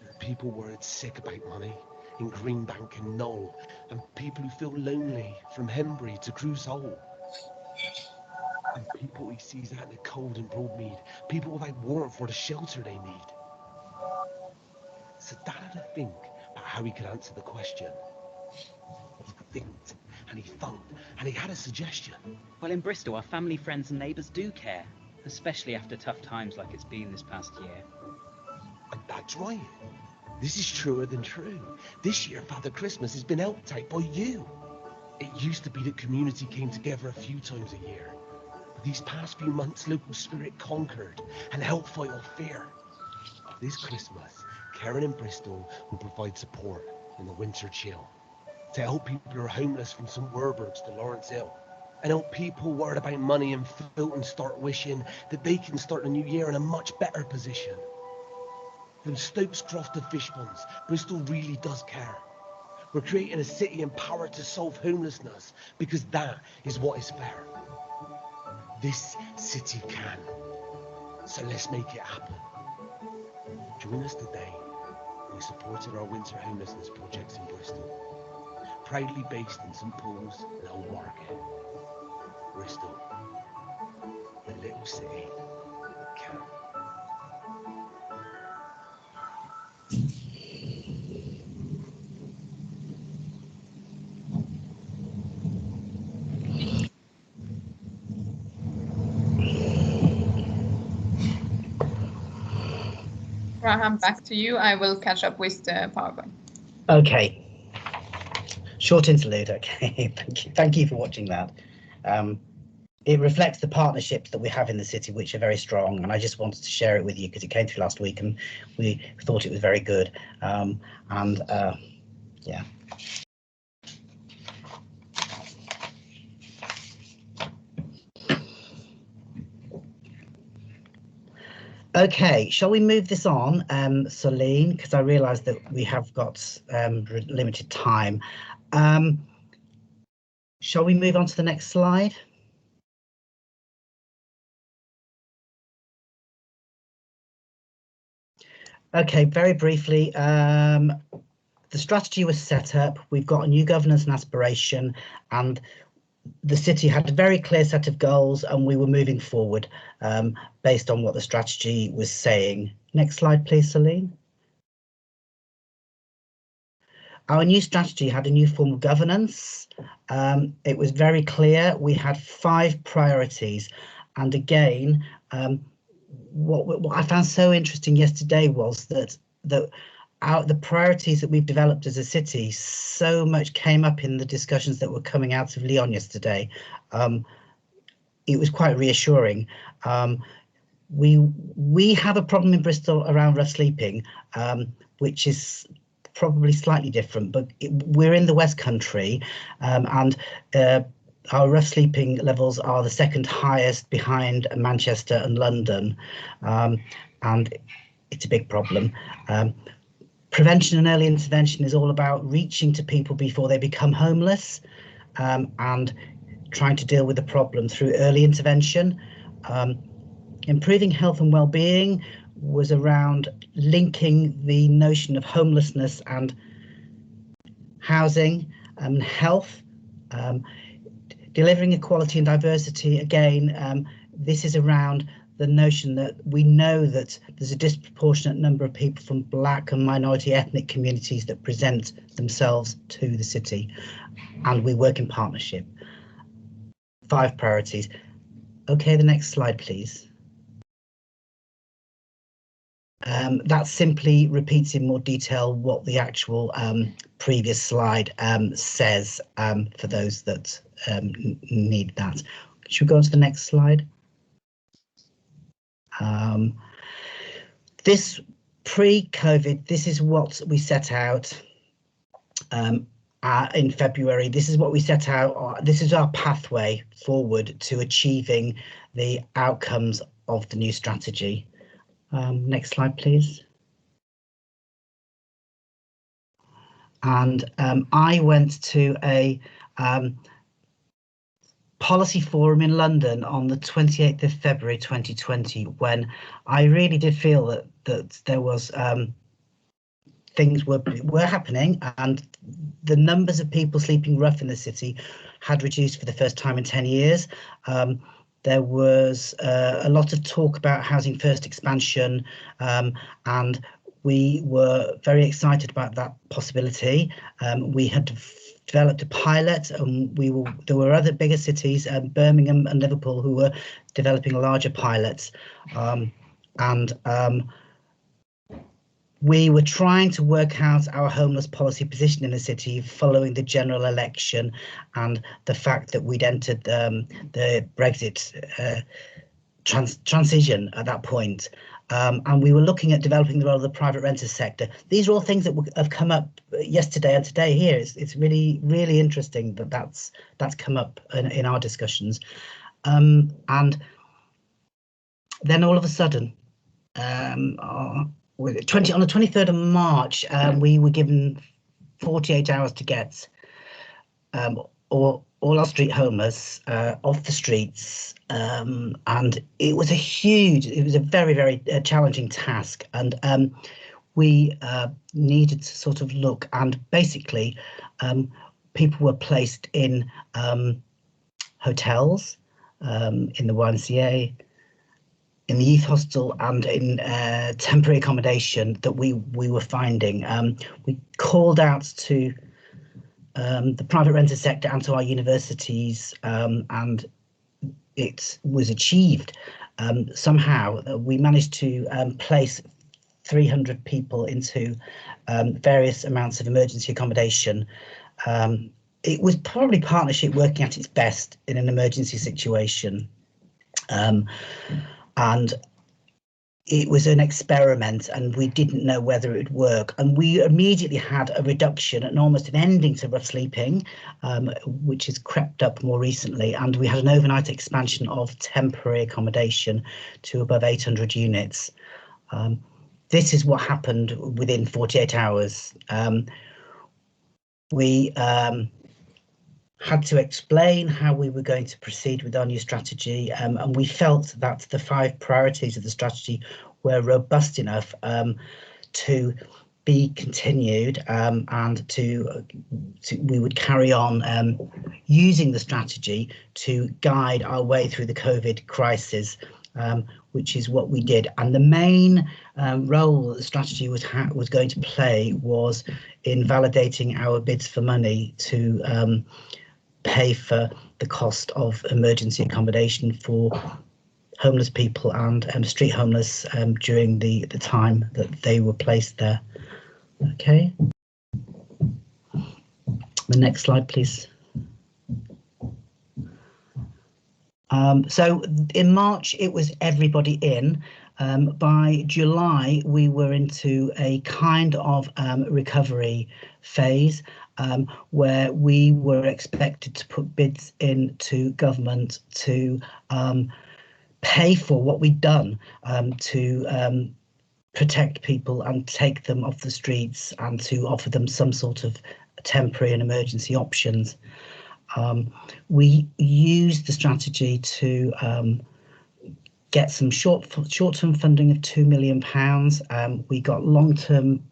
There are people worried sick about money in Greenbank and Knoll, and people who feel lonely from Hembury to Cruise Hole. And people he sees out in the cold in Broadmead, people without warrant for the shelter they need. So Dad had to think about how he could answer the question. He thinked, and he thought, and he had a suggestion. Well, in Bristol, our family, friends and neighbours do care, especially after tough times like it's been this past year. And that's right. This is truer than true. This year, Father Christmas has been helped out by you. It used to be that community came together a few times a year. But these past few months, local spirit conquered and helped fight off fear. This Christmas, Karen in Bristol will provide support in the winter chill to help people who are homeless from St Werburgh's to Lawrence Hill, and help people worried about money and Filton start wishing that they can start the new year in a much better position. From Stokes Croft to Fishponds, Bristol really does care. We're creating a city empowered to solve homelessness because that is what is fair. This city can. So let's make it happen. Join us today. We supported our winter homelessness projects in Bristol. Proudly based in St Paul's and Old Market. Bristol, the little city that can. Graham, back to you. I will catch up with the PowerPoint. Okay. Short interlude. Okay. Thank you for watching that. It reflects the partnerships that we have in the city, which are very strong. And I just wanted to share it with you because it came through last week and we thought it was very good. Yeah. Okay, shall we move this on, Celine, because I realise that we have got limited time. Shall we move on to the next slide? Okay, very briefly, the strategy was set up. We've got a new governance and aspiration, and the city had a very clear set of goals, and we were moving forward based on what the strategy was saying. Next slide, please, Celine. Our new strategy had a new form of governance. It was very clear. We had 5 priorities. And again, what I found so interesting yesterday was that the priorities that we've developed as a city so much came up in the discussions that were coming out of Lyon yesterday. It was quite reassuring. We have a problem in Bristol around rough sleeping, which is probably slightly different, but we're in the West Country, and our rough sleeping levels are the second highest behind Manchester and London, and it's a big problem. Prevention and early intervention is all about reaching to people before they become homeless, and trying to deal with the problem through early intervention. Improving health and well-being was around linking the notion of homelessness and housing and health, delivering equality and diversity, again, this is around the notion that we know that there's a disproportionate number of people from Black and minority ethnic communities that present themselves to the city, and we work in partnership. 5 priorities. Okay, the next slide, please. That simply repeats in more detail what the actual previous slide says for those that need that. Should we go on to the next slide? This pre-COVID, this is what we set out in February. This is what we set out. This is our pathway forward to achieving the outcomes of the new strategy. Next slide, please. And I went to a policy forum in London on the 28th of February 2020, when I really did feel that there was things were happening, and the numbers of people sleeping rough in the city had reduced for the first time in 10 years. There was a lot of talk about housing first expansion, and we were very excited about that possibility. We had developed a pilot, and there were other bigger cities, Birmingham and Liverpool, who were developing larger pilots, we were trying to work out our homeless policy position in the city following the general election and the fact that we'd entered the Brexit transition at that point. And we were looking at developing the role of the private renter sector. These are all things that have come up yesterday and today here. It's really, really interesting that that's come up in our discussions. And then all of a sudden, on the 23rd of March, we were given 48 hours to get all our street homeless off the streets, and it was a very, very challenging task, and we needed to sort of look, and basically people were placed in hotels, in the YMCA, in the youth hostel, and in temporary accommodation that we were finding. We called out to the private renter sector and to our universities, and it was achieved. Somehow we managed to place 300 people into various amounts of emergency accommodation. It was probably partnership working at its best in an emergency situation. And it was an experiment, and we didn't know whether it would work. And we immediately had a reduction and almost an ending to rough sleeping, which has crept up more recently. And we had an overnight expansion of temporary accommodation to above 800 units. This is what happened within 48 hours. We had to explain how we were going to proceed with our new strategy, and we felt that the 5 priorities of the strategy were robust enough to be continued, and we would carry on using the strategy to guide our way through the COVID crisis, which is what we did. And the main role that the strategy was going to play was in validating our bids for money to pay for the cost of emergency accommodation for homeless people and street homeless during the time that they were placed there. Okay. The next slide, please. So in March, it was everybody in. By July, we were into a kind of recovery phase, where we were expected to put bids into government to pay for what we'd done to protect people and take them off the streets, and to offer them some sort of temporary and emergency options. We used the strategy to get some short-term funding of £2 million. We got long-term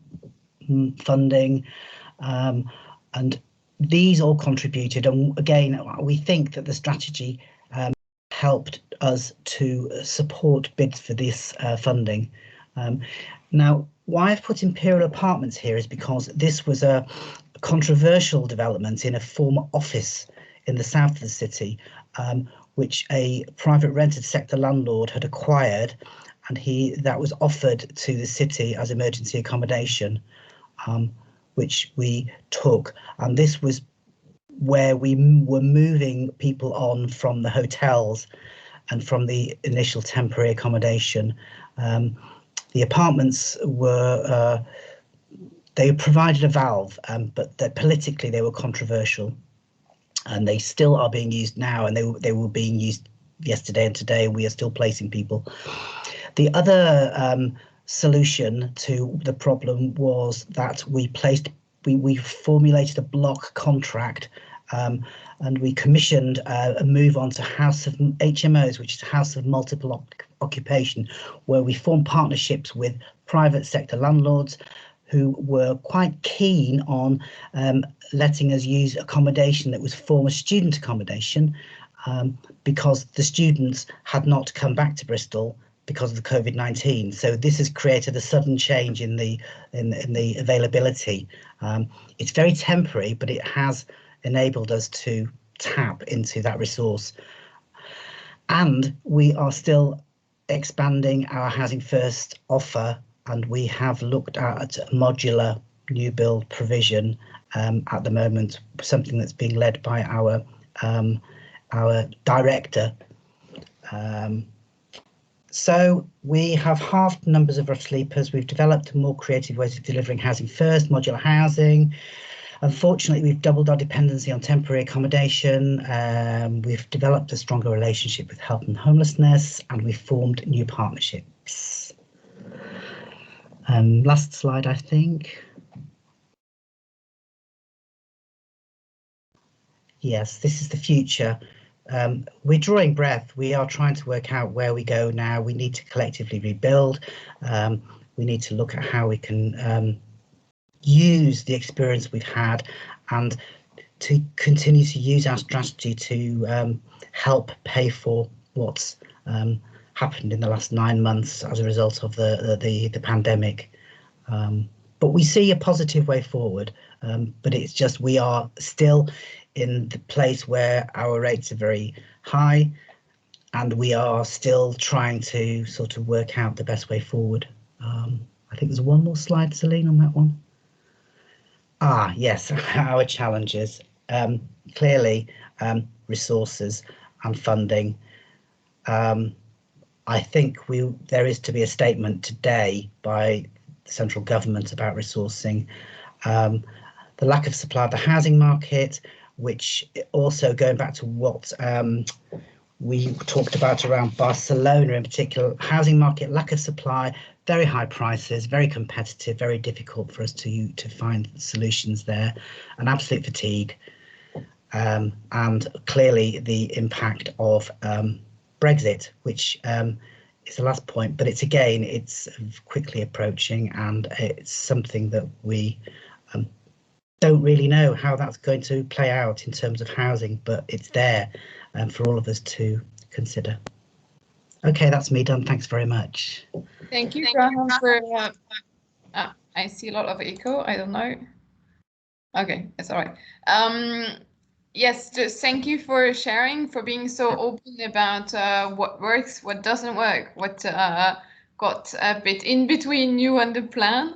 funding, and these all contributed, and again, we think that the strategy helped us to support bids for this funding. Now, why I've put Imperial Apartments here is because this was a controversial development in a former office in the south of the city, which a private rented sector landlord had acquired, and that was offered to the city as emergency accommodation, which we took. And this was where we were moving people on from the hotels and from the initial temporary accommodation. The apartments were, they provided a valve, but politically they were controversial, and they still are being used now, and they were being used yesterday and today, and we are still placing people. The other solution to the problem was that we formulated a block contract, and we commissioned a move on to House of HMOs, which is House of Multiple Occupation, where we formed partnerships with private sector landlords who were quite keen on letting us use accommodation that was former student accommodation, because the students had not come back to Bristol because of the COVID-19. So this has created a sudden change in the availability. It's very temporary, but it has enabled us to tap into that resource. And we are still expanding our Housing First offer, and we have looked at modular new build provision at the moment, something that's being led by our director. So we have halved numbers of rough sleepers. We've developed more creative ways of delivering Housing First, modular housing. Unfortunately, we've doubled our dependency on temporary accommodation. We've developed a stronger relationship with Help and Homelessness, and we've formed new partnerships. Last slide, I think. Yes, this is the future. We're drawing breath. We are trying to work out where we go now. We need to collectively rebuild. We need to look at how we can use the experience we've had and to continue to use our strategy to help pay for what's happened in the last 9 months as a result of the pandemic. But we see a positive way forward, but it's just we are still in the place where our rates are very high, and we are still trying to sort of work out the best way forward. I think there's one more slide, Celine, on that one. Yes, our challenges. Clearly, resources and funding. I think there is to be a statement today by the central government about resourcing. The lack of supply of the housing market, which also going back to what we talked about around Barcelona in particular, housing market, lack of supply, very high prices, very competitive, very difficult for us to find solutions there, and absolute fatigue. And clearly the impact of Brexit, which is the last point, but it's quickly approaching, and it's something that we don't really know how that's going to play out in terms of housing, but it's there for all of us to consider. Okay, that's me done. Thanks very much. Thank you, Graham, for I see a lot of echo. I don't know. Okay, that's all right. Yes, just thank you for sharing, for being so open about what works, what doesn't work, what got a bit in between you and the plan.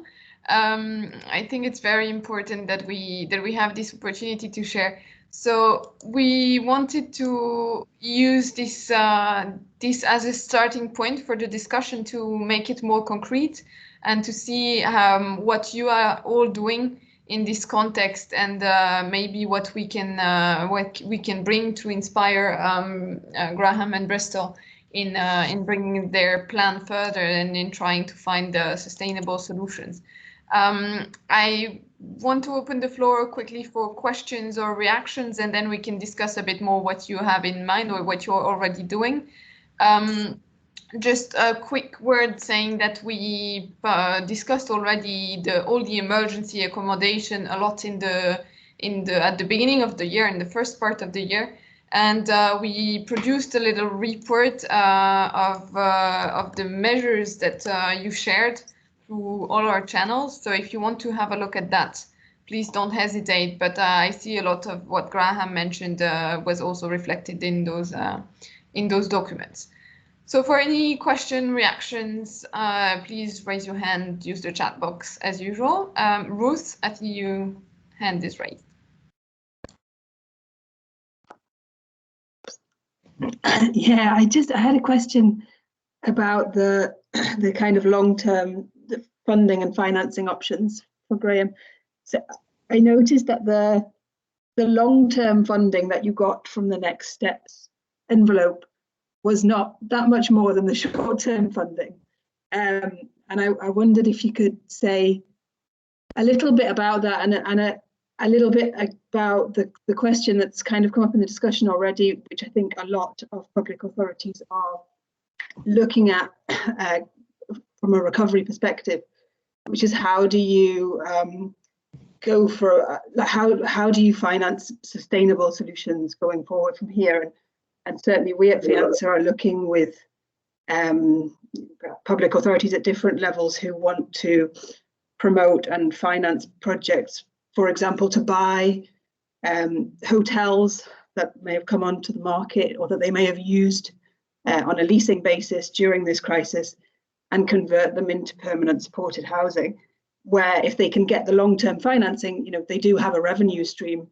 I think it's very important that we have this opportunity to share. So we wanted to use this as a starting point for the discussion to make it more concrete and to see what you are all doing in this context, and maybe what we can bring to inspire Graham and Bristol in bringing their plan further and in trying to find sustainable solutions. I want to open the floor quickly for questions or reactions, and then we can discuss a bit more what you have in mind or what you're already doing. Just a quick word saying that we discussed already all the emergency accommodation a lot in the at the beginning of the year, in the first part of the year. And we produced a little report of the measures that you shared through all our channels. So if you want to have a look at that, please don't hesitate. But I see a lot of what Graham mentioned was also reflected in those documents. So for any question, reactions, please raise your hand, use the chat box as usual. Ruth, I think your hand is raised. Yeah, I had a question about the kind of long-term funding and financing options for Graham. So I noticed that the long-term funding that you got from the Next Steps envelope was not that much more than the short-term funding. And I wondered if you could say a little bit about that and a little bit about the question that's kind of come up in the discussion already, which I think a lot of public authorities are looking at from a recovery perspective, which is how do you go for how do you finance sustainable solutions going forward from here? And certainly we at Finanza are looking with public authorities at different levels who want to promote and finance projects, for example, to buy hotels that may have come onto the market or that they may have used on a leasing basis during this crisis and convert them into permanent supported housing, where if they can get the long-term financing, you know, they do have a revenue stream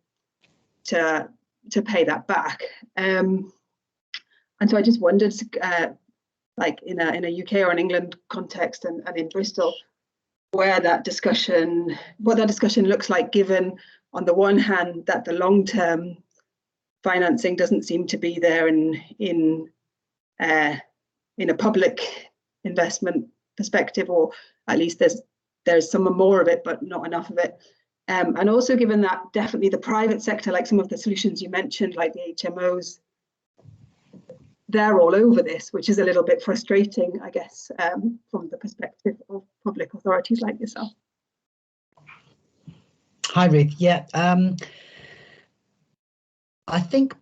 to pay that back. And so I just wondered, like in a UK or an England context and in Bristol, what that discussion looks like, given on the one hand that the long-term financing doesn't seem to be there in a public investment perspective, or at least there's some more of it, but not enough of it. And also given that definitely the private sector, like some of the solutions you mentioned, like the HMOs, they're all over this, which is a little bit frustrating, I guess, from the perspective of public authorities like yourself. Hi, Ruth. Yeah, I think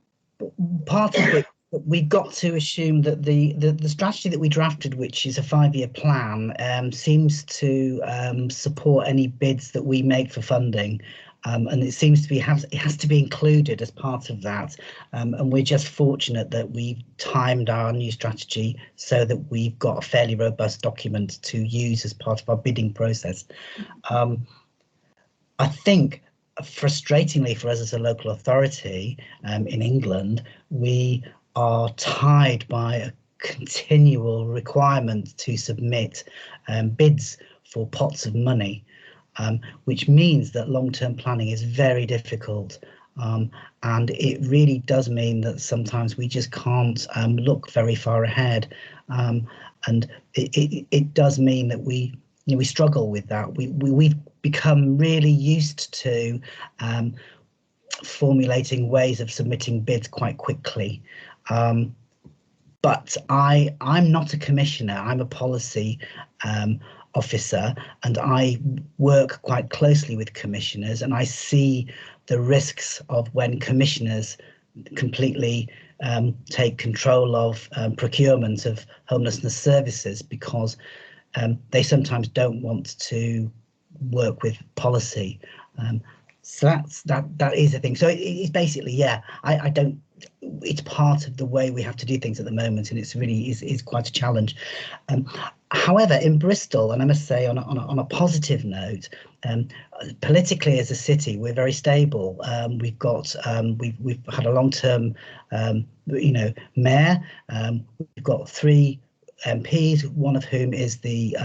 part of it, we've got to assume that the strategy that we drafted, which is a 5-year plan, seems to support any bids that we make for funding. And it seems to be it has to be included as part of that. And we're just fortunate that we've timed our new strategy so that we've got a fairly robust document to use as part of our bidding process. I think, frustratingly for us as a local authority in England, we are tied by a continual requirement to submit bids for pots of money. Which means that long-term planning is very difficult, and it really does mean that sometimes we just can't look very far ahead, and it does mean that we struggle with that. We've become really used to formulating ways of submitting bids quite quickly. But I'm not a commissioner, I'm a policy officer, and I work quite closely with commissioners, and I see the risks of when commissioners completely take control of procurement of homelessness services, because they sometimes don't want to work with policy. So that is a thing. So it's basically, yeah, I don't, it's part of the way we have to do things at the moment, and it's really is quite a challenge. However, in Bristol, and I must say on a positive note, politically as a city, we're very stable. We've got we've had a long-term mayor. We've got 3 MPs, one of whom is the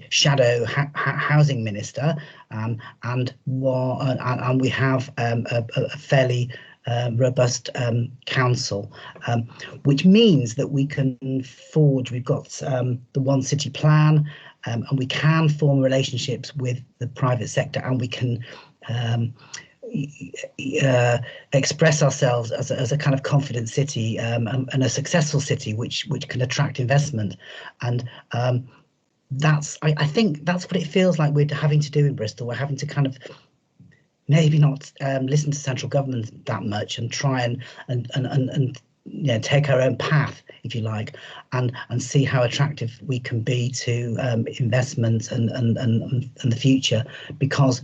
shadow housing minister, and we have a fairly robust council, which means that we can forge. We've got the One City plan, and we can form relationships with the private sector, and we can express ourselves as a kind of confident city, and a successful city which can attract investment. And I think that's what it feels like we're having to do in Bristol. We're having to kind of maybe not listen to central government that much and try and you know, take our own path, if you like, and see how attractive we can be to investment and the future, because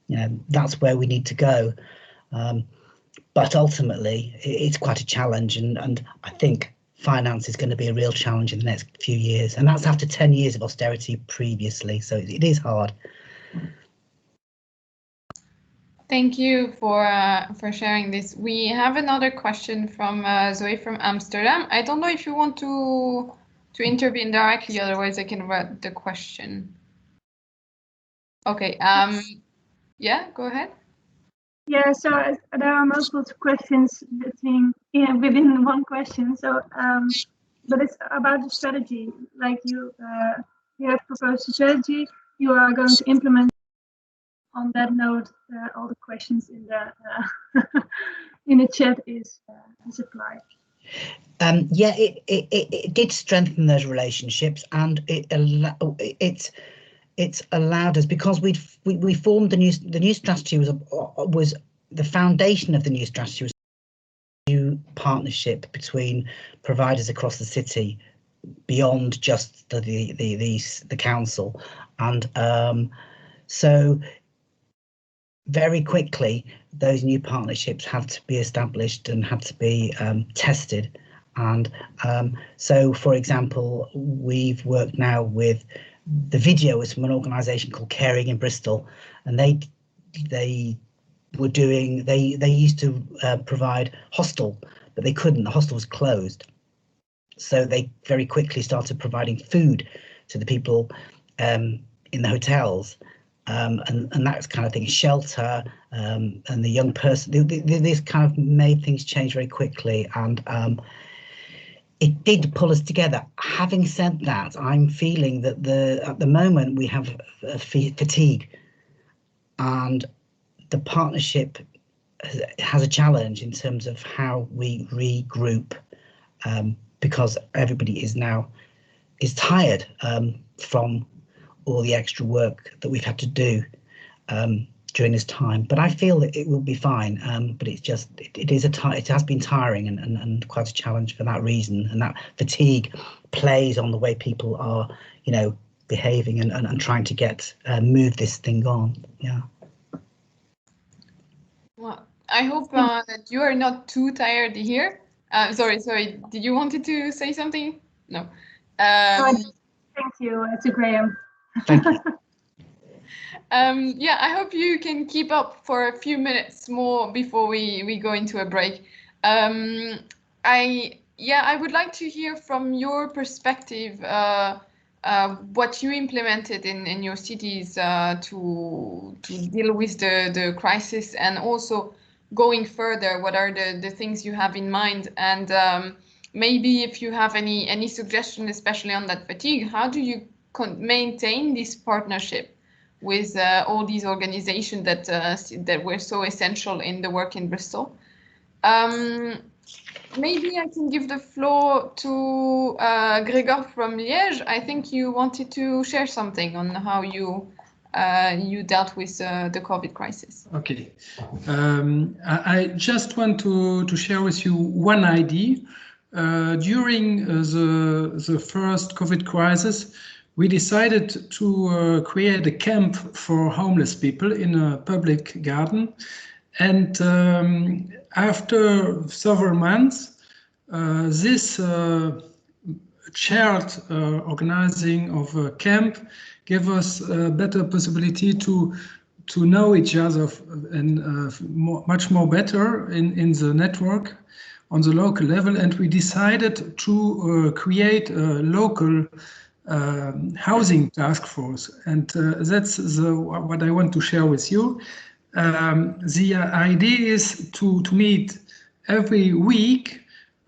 you know that's where we need to go. But ultimately, it's quite a challenge, and I think finance is going to be a real challenge in the next few years, and that's after 10 years of austerity previously. So it is hard. Thank you for sharing this. We have another question from Zoe from Amsterdam. I don't know if you want to intervene directly, otherwise I can read the question. Okay. Yeah, go ahead. Yeah, so there are multiple questions within one question. So, but it's about the strategy. Like you have proposed a strategy. You are going to implement. On that note, all the questions in the in the chat is applied. Yeah, it did strengthen those relationships, and it's allowed us, because we formed the new strategy was the foundation of the new strategy was a new partnership between providers across the city beyond just the council, and so very quickly those new partnerships had to be established and had to be tested. And so, for example, we've worked now with the video is from an organisation called Caring in Bristol, and they were doing they used to provide hostel, but they couldn't. The hostel was closed, so they very quickly started providing food to the people in the hotels. And that kind of thing, shelter, and the young person, this kind of made things change very quickly, and it did pull us together. Having said that, I'm feeling that at the moment we have fatigue, and the partnership has a challenge in terms of how we regroup, because everybody is tired from all the extra work that we've had to do during this time. But I feel that it will be fine. But it's just it has been tiring and quite a challenge for that reason. And that fatigue plays on the way people are, you know, behaving and trying to get move this thing on. Yeah. Well, I hope that you are not too tired here. Sorry. Did you wanted to say something? No. Thank you, it's Graham. Thank you. Yeah, I hope you can keep up for a few minutes more before we go into a break. I would like to hear from your perspective what you implemented in your cities to deal with the crisis, and also going further, what are the things you have in mind, and maybe if you have any suggestion, especially on that fatigue, how do you maintain this partnership with all these organizations that were so essential in the work in Bristol? Maybe I can give the floor to Gregor from Liège. I think you wanted to share something on how you dealt with the COVID crisis. Okay, I just want to share with you one idea. During the first COVID crisis, we decided to create a camp for homeless people in a public garden. And after several months, this shared organizing of a camp gave us a better possibility to know each other and much more better in the network on the local level. And we decided to create a local housing task force, and that's what I want to share with you. The idea is to meet every week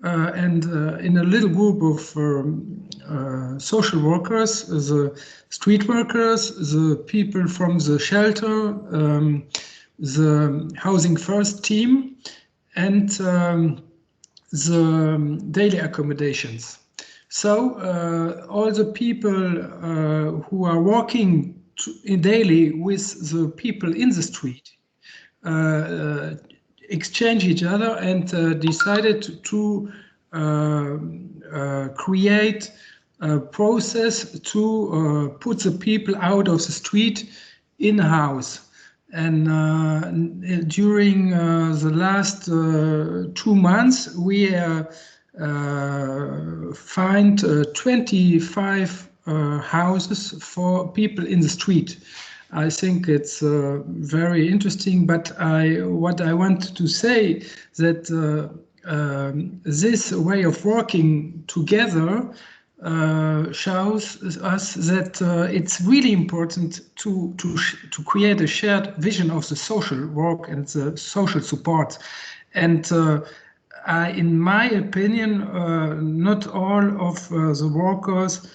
and in a little group of social workers, the street workers, the people from the shelter, the Housing First team, and the daily accommodations. So all the people who are working daily with the people in the street exchange each other and decided to create a process to put the people out of the street in-house. And during the last 2 months, we find 25 houses for people in the street. I think it's very interesting, but what I want to say that this way of working together shows us that it's really important to create a shared vision of the social work and the social support. And in my opinion, not all of the workers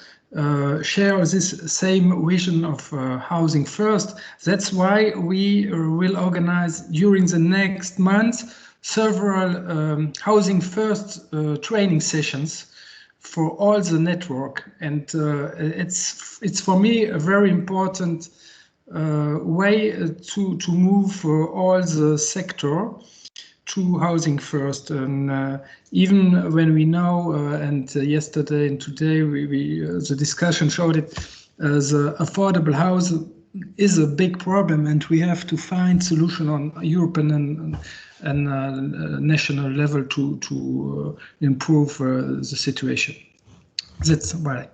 share this same vision of housing first. That's why we will organize during the next month several housing first training sessions for all the network, and it's for me a very important way to move all the sector to housing first. And even when we know, and yesterday and today the discussion showed it, the affordable house is a big problem, and we have to find solution on European and national level to improve the situation. That's why.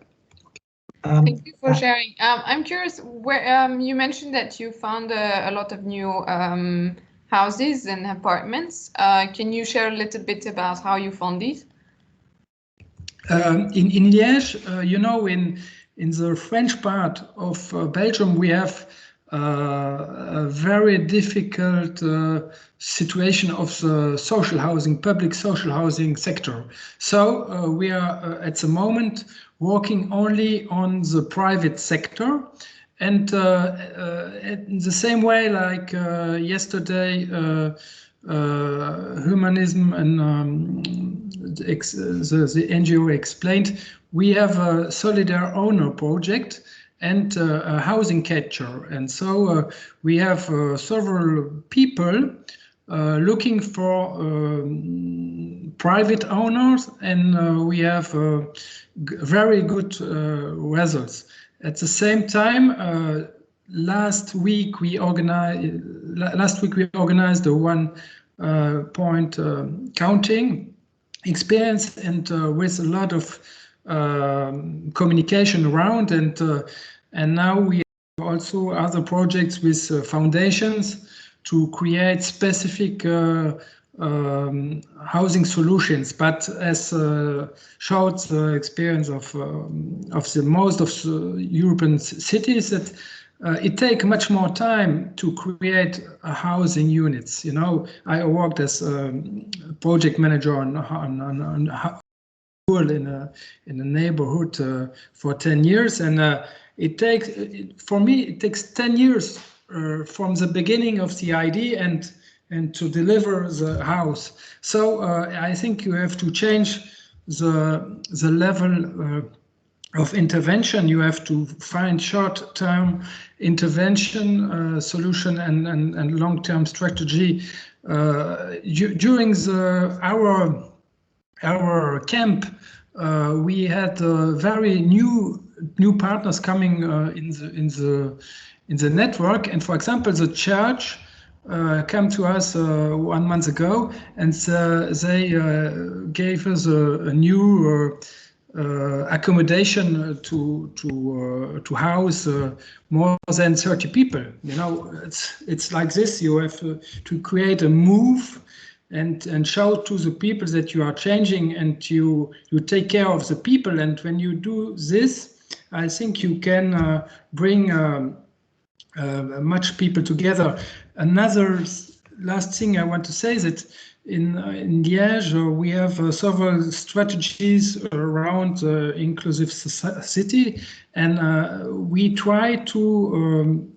Thank you for sharing. I'm curious, where you mentioned that you found a lot of new houses and apartments. Can you share a little bit about how you found these? In Liège, you know, in the French part of Belgium, we have a very difficult situation of the social housing, public social housing sector. So we are at the moment working only on the private sector. And in the same way, like yesterday, Humanism and the NGO explained, we have a Solidar Owner project and a housing catcher. And so we have several people looking for private owners, and we have very good results. At the same time, last week we organized the 1 point counting experience, and with a lot of communication around, and now we have also other projects with foundations to create specific housing solutions. But as showed the experience of the most of the European cities, that it takes much more time to create housing units. You know, I worked as a project manager on in a neighborhood for 10 years, and it takes, for me, it takes 10 years from the beginning of the idea and to deliver the house. So I think you have to change the level of intervention. You have to find short-term intervention solution and long-term strategy. During our camp, we had very new partners coming in the network, and for example, the church came to us 1 month ago, and they gave us a new accommodation to house more than 30 people. You know, it's like this. You have to create a move and show to the people that you are changing, and you take care of the people. And when you do this, I think you can bring much people together. Another last thing I want to say is that in Liège we have several strategies around inclusive society, and we try to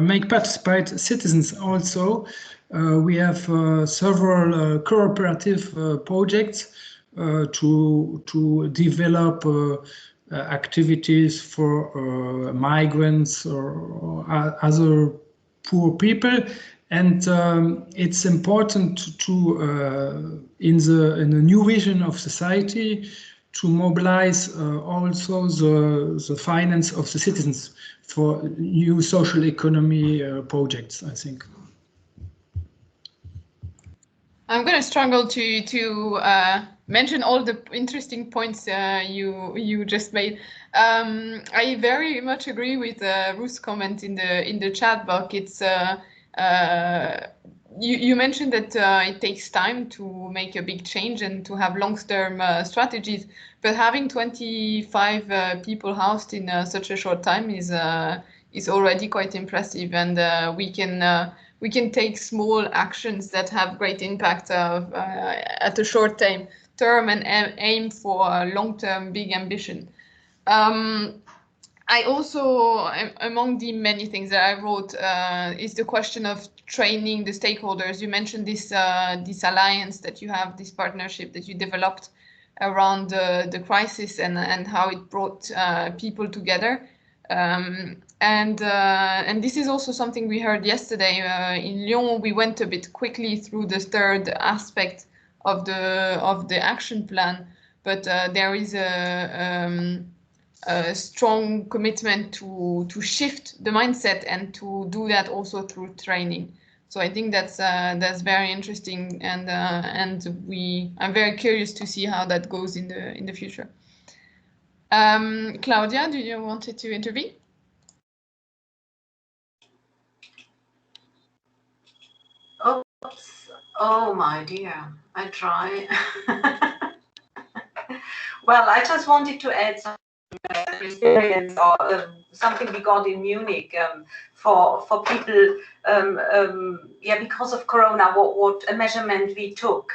make participate citizens also. We have several cooperative projects to develop activities for migrants or other poor people. And it's important to in the new vision of society, to mobilize also the finance of the citizens for new social economy projects, I think. I'm going to struggle to mention all the interesting points you just made. I very much agree with Ruth's comment in the chat box. It's you mentioned that it takes time to make a big change and to have long-term strategies, but having 25 people housed in such a short time is already quite impressive, and we can take small actions that have great impact at a short term and aim for a long-term big ambition. I also, among the many things that I wrote, is the question of training the stakeholders. You mentioned this alliance that you have, this partnership that you developed around the crisis and how it brought people together. And this is also something we heard yesterday in Lyon. We went a bit quickly through the third aspect of the action plan, but there is a strong commitment to shift the mindset and to do that also through training. So I think that's very interesting, and I'm very curious to see how that goes in the future. Claudia, do you wanted to intervene? Oops. Oh my dear, I try. Well, I just wanted to add some experience or something we got in Munich for people, yeah, because of Corona, what a measurement we took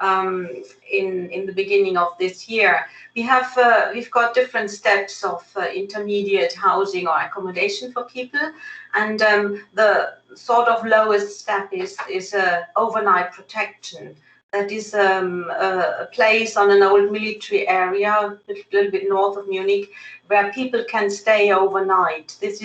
in the beginning of this year. We've got different steps of intermediate housing or accommodation for people, and the sort of lowest step is overnight protection. That is a place on an old military area, a little bit north of Munich, where people can stay overnight. This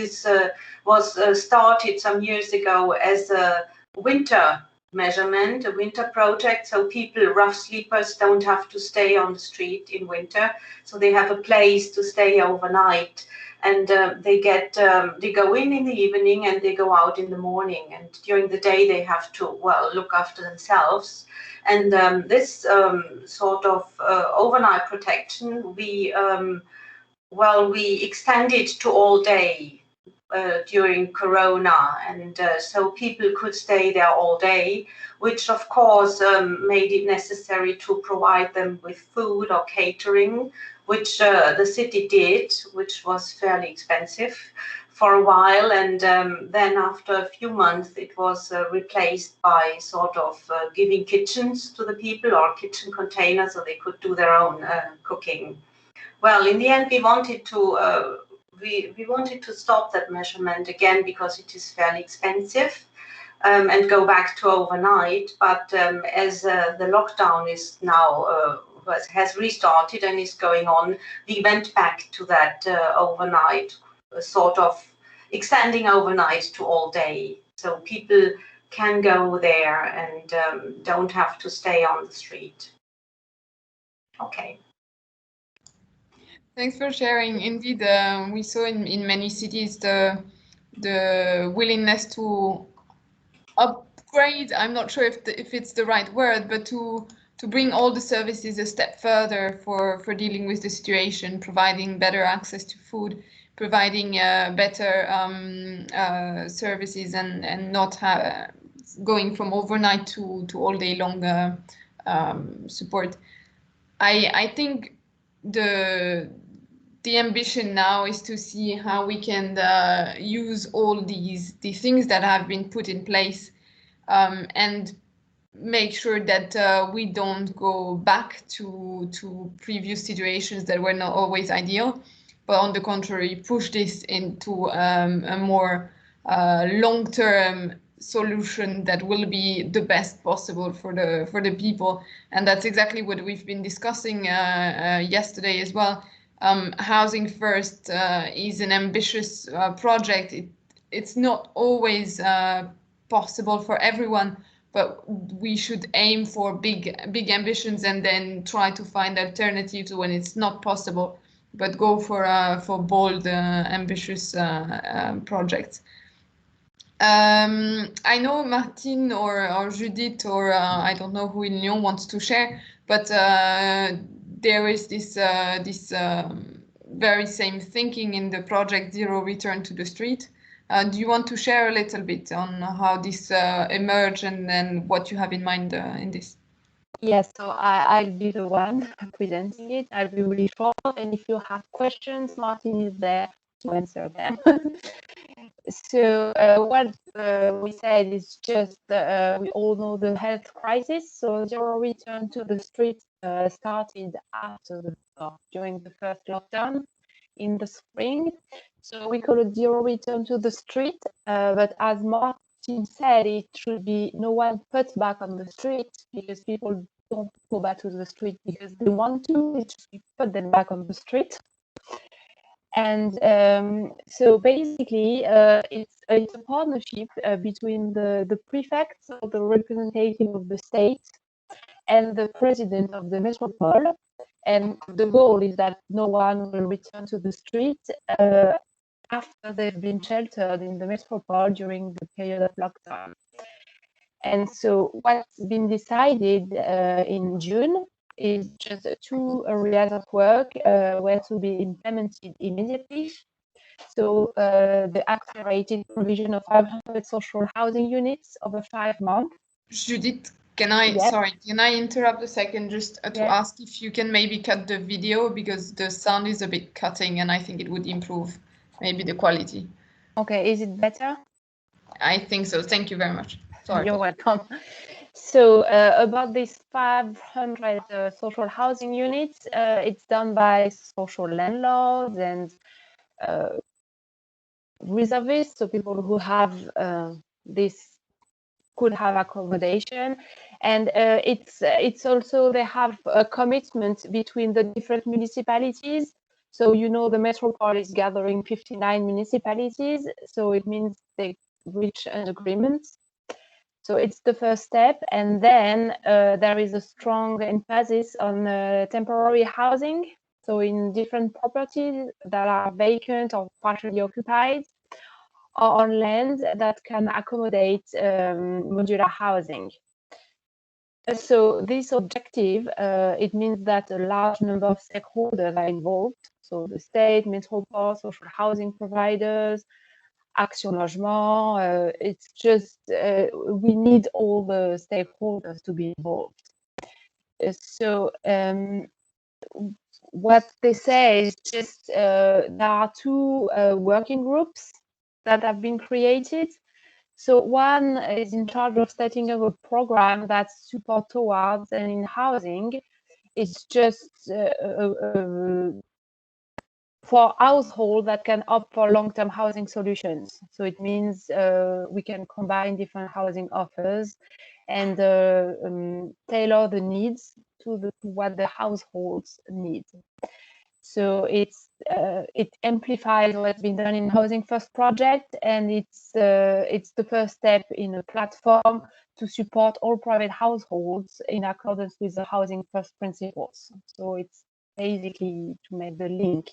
was started some years ago as a winter measurement, a winter project, so people, rough sleepers, don't have to stay on the street in winter, so they have a place to stay overnight, and they go in the evening and they go out in the morning, and during the day they have to, well, look after themselves. And this sort of overnight protection, we extended to all day during Corona, and so people could stay there all day, which of course made it necessary to provide them with food or catering, which the city did, which was fairly expensive for a while, and then after a few months it was replaced by sort of giving kitchens to the people, or kitchen containers, so they could do their own cooking. Well, in the end we wanted to we wanted to stop that measurement again because it is fairly expensive, and go back to overnight, but as the lockdown is now has restarted and is going on, we went back to that overnight, sort of extending overnight to all day, so people can go there and don't have to stay on the street. Okay. Thanks for sharing. Indeed, we saw in many cities the willingness to upgrade. I'm not sure if it's the right word, but to bring all the services a step further for dealing with the situation, providing better access to food, providing better services, and not going from overnight to all day long support. I think the ambition now is to see how we can use all the things that have been put in place, and make sure that we don't go back to previous situations that were not always ideal, but on the contrary, push this into a more long-term solution that will be the best possible for the people. And that's exactly what we've been discussing yesterday as well. Housing First is an ambitious project. it's not always possible for everyone, but we should aim for big ambitions and then try to find alternatives when it's not possible, but go for bold, ambitious projects. I know Martine or Judith or I don't know who in Lyon wants to share, but there is this very same thinking in the project Zero Return to the Street. Do you want to share a little bit on how this emerged and then what you have in mind in this? Yes, so I'll be the one presenting it. I'll be really short, and if you have questions, Martin is there to answer them. So what we said is just we all know the health crisis. So Zero Return to the Street started after during the first lockdown in the spring. So we call it Zero Return to the Street. But as Martin said, it should be no one put back on the street, because people don't go back to the street because they want to. It should be put them back on the street. And so basically, it's a partnership between the prefects, or the representative of the state, and the president of the metropole. And the goal is that no one will return to the street after they've been sheltered in the metropole during the period of lockdown. And so what's been decided in June is just 2 areas of work were to be implemented immediately. So the accelerated provision of 500 social housing units over 5 months. Judith, can I interrupt a second just to ask if you can maybe cut the video, because the sound is a bit cutting and I think it would improve maybe the quality. Okay, is it better? I think so. Thank you very much. Sorry. You're welcome. So about these 500 social housing units, it's done by social landlords and reservists, so people who have this could have accommodation, and it's also they have a commitment between the different municipalities. So you know the metropole is gathering 59 municipalities, so it means they reach an agreement. So it's the first step, and then there is a strong emphasis on temporary housing. So in different properties that are vacant or partially occupied, or on land that can accommodate modular housing. So this objective, it means that a large number of stakeholders are involved. So the state, metropole, social housing providers, Action Logement, it's just, we need all the stakeholders to be involved. So what they say is just, there are 2 working groups that have been created. So one is in charge of setting up a program that support towards and in housing. It's just for households that can opt for long-term housing solutions. So it means we can combine different housing offers and tailor the needs to what the households need. So it's it amplifies what's been done in Housing First project, and it's the first step in a platform to support all private households in accordance with the Housing First principles. So it's basically to make the link.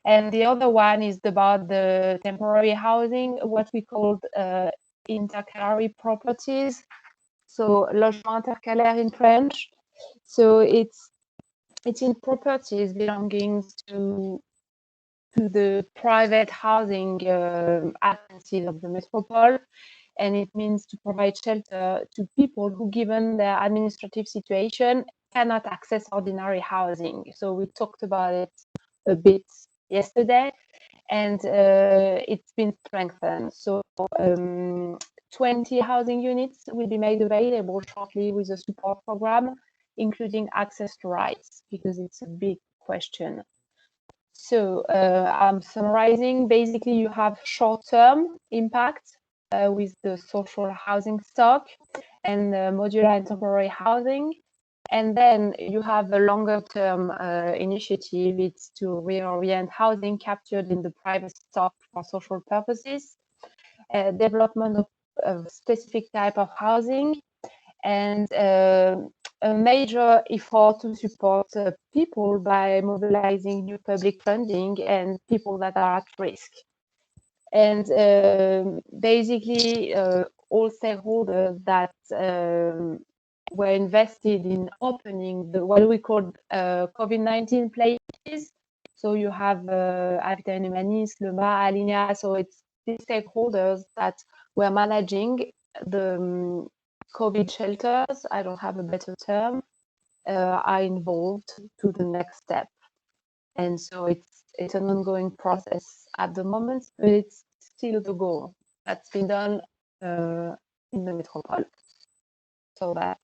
And the other one is about the temporary housing, what we call intercalary properties. So logement intercalaire in French. So it's in properties belonging to the private housing agencies of the metropole, and it means to provide shelter to people who, given their administrative situation, cannot access ordinary housing. So we talked about it a bit yesterday, and it's been strengthened. So 20 housing units will be made available shortly with a support program, including access to rights, because it's a big question. So I'm summarizing. Basically, you have short-term impact with the social housing stock and modular and temporary housing. And then you have a longer-term initiative. It's to reorient housing captured in the private stock for social purposes. development of a specific type of housing, and a major effort to support people by mobilizing new public funding and people that are at risk. And basically, all stakeholders that were invested in opening the what we call COVID-19 places. So you have Habitat Humanis, Lema, Alinea. So it's these stakeholders that were managing the COVID shelters, I don't have a better term, are involved to the next step. And so it's an ongoing process at the moment, but it's still the goal that's been done in the metropole. So that's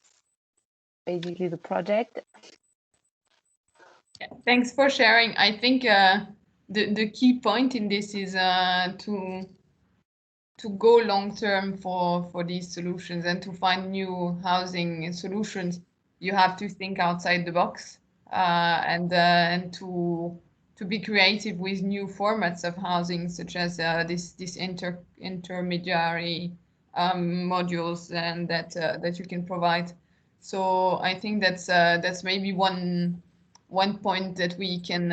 basically the project. Yeah, thanks for sharing. I think the key point in this is to go long term for these solutions and to find new housing solutions. You have to think outside the box and to be creative with new formats of housing, such as this intermediary modules and that you can provide. So I think that's maybe one point that we can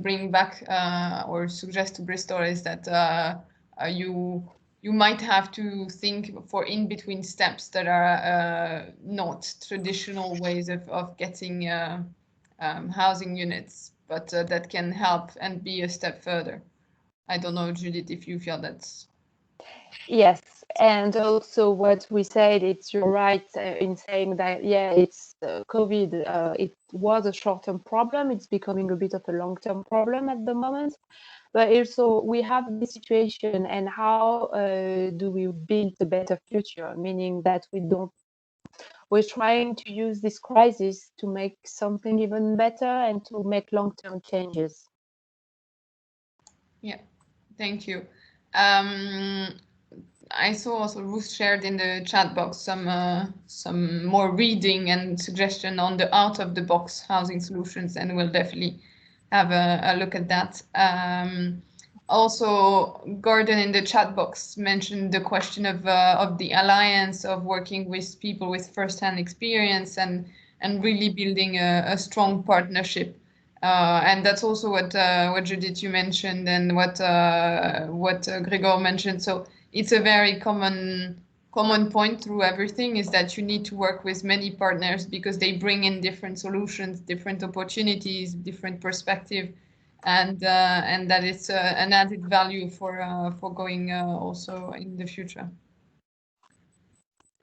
bring back or suggest to Bristol is that you might have to think for in-between steps that are not traditional ways of getting housing units, but that can help and be a step further. I don't know, Judith, if you feel that's... Yes, and also what we said, you're right in saying that, yeah, it's COVID, it was a short-term problem. It's becoming a bit of a long-term problem at the moment. But also we have this situation, and how do we build a better future? Meaning that we're trying to use this crisis to make something even better and to make long-term changes. Yeah, thank you. I saw also Ruth shared in the chat box some more reading and suggestion on the out-of-the-box housing solutions, and we'll definitely have a look at that. Also, Gordon in the chat box mentioned the question of the alliance, of working with people with first-hand experience and really building a strong partnership. And that's also what Judith you mentioned and what Gregor mentioned. So it's a very common point through everything, is that you need to work with many partners because they bring in different solutions, different opportunities, different perspective, and that it's an added value for going also in the future.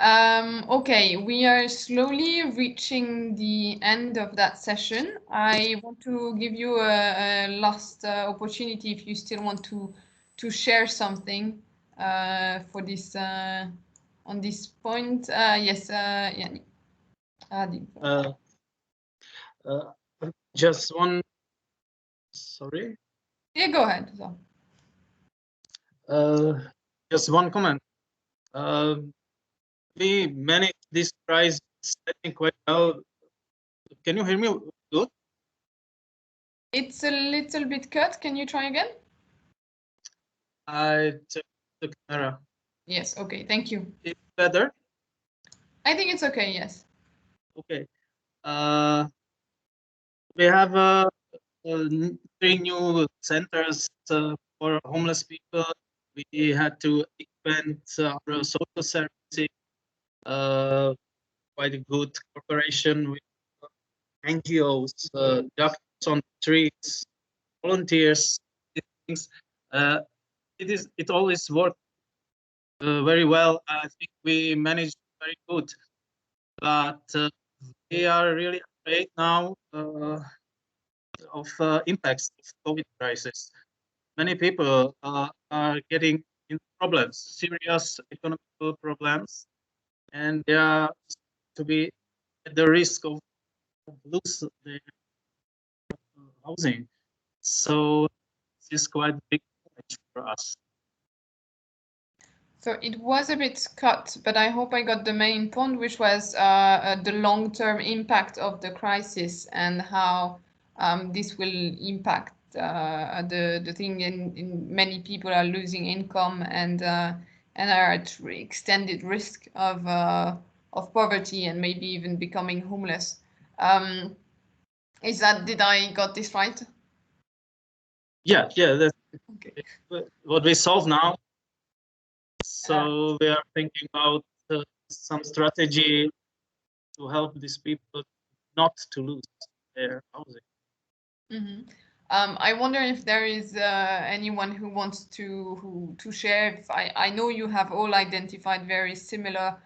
Okay, we are slowly reaching the end of that session. I want to give you a last opportunity if you still want to share something for this on this point. Yes, Yannick. Just one. Sorry. Yeah, go ahead. So. Just one comment. We managed this crisis, I think, quite well. Can you hear me good? It's a little bit cut. Can you try again? I checked the camera. Yes. Okay. Thank you. Is it better? I think it's okay. Yes. Okay. We have 3 new centers for homeless people. We had to expand our social services. Quite a good cooperation with NGOs, doctors on the streets, volunteers. Things. It always worked very well. I think we managed very good, but we are really afraid now of impacts of COVID crisis. Many people are getting in problems, serious economic problems, and they are to be at the risk of lose their housing. So this is quite a big challenge for us. So it was a bit cut, but I hope I got the main point, which was the long-term impact of the crisis and how this will impact the thing in many people are losing income and are at extended risk of poverty and maybe even becoming homeless. Did I got this right? Yeah, that's okay. What we solve now. So we are thinking about some strategy to help these people not to lose their housing. Mm-hmm. I wonder if there is anyone who wants to share. I know you have all identified very similar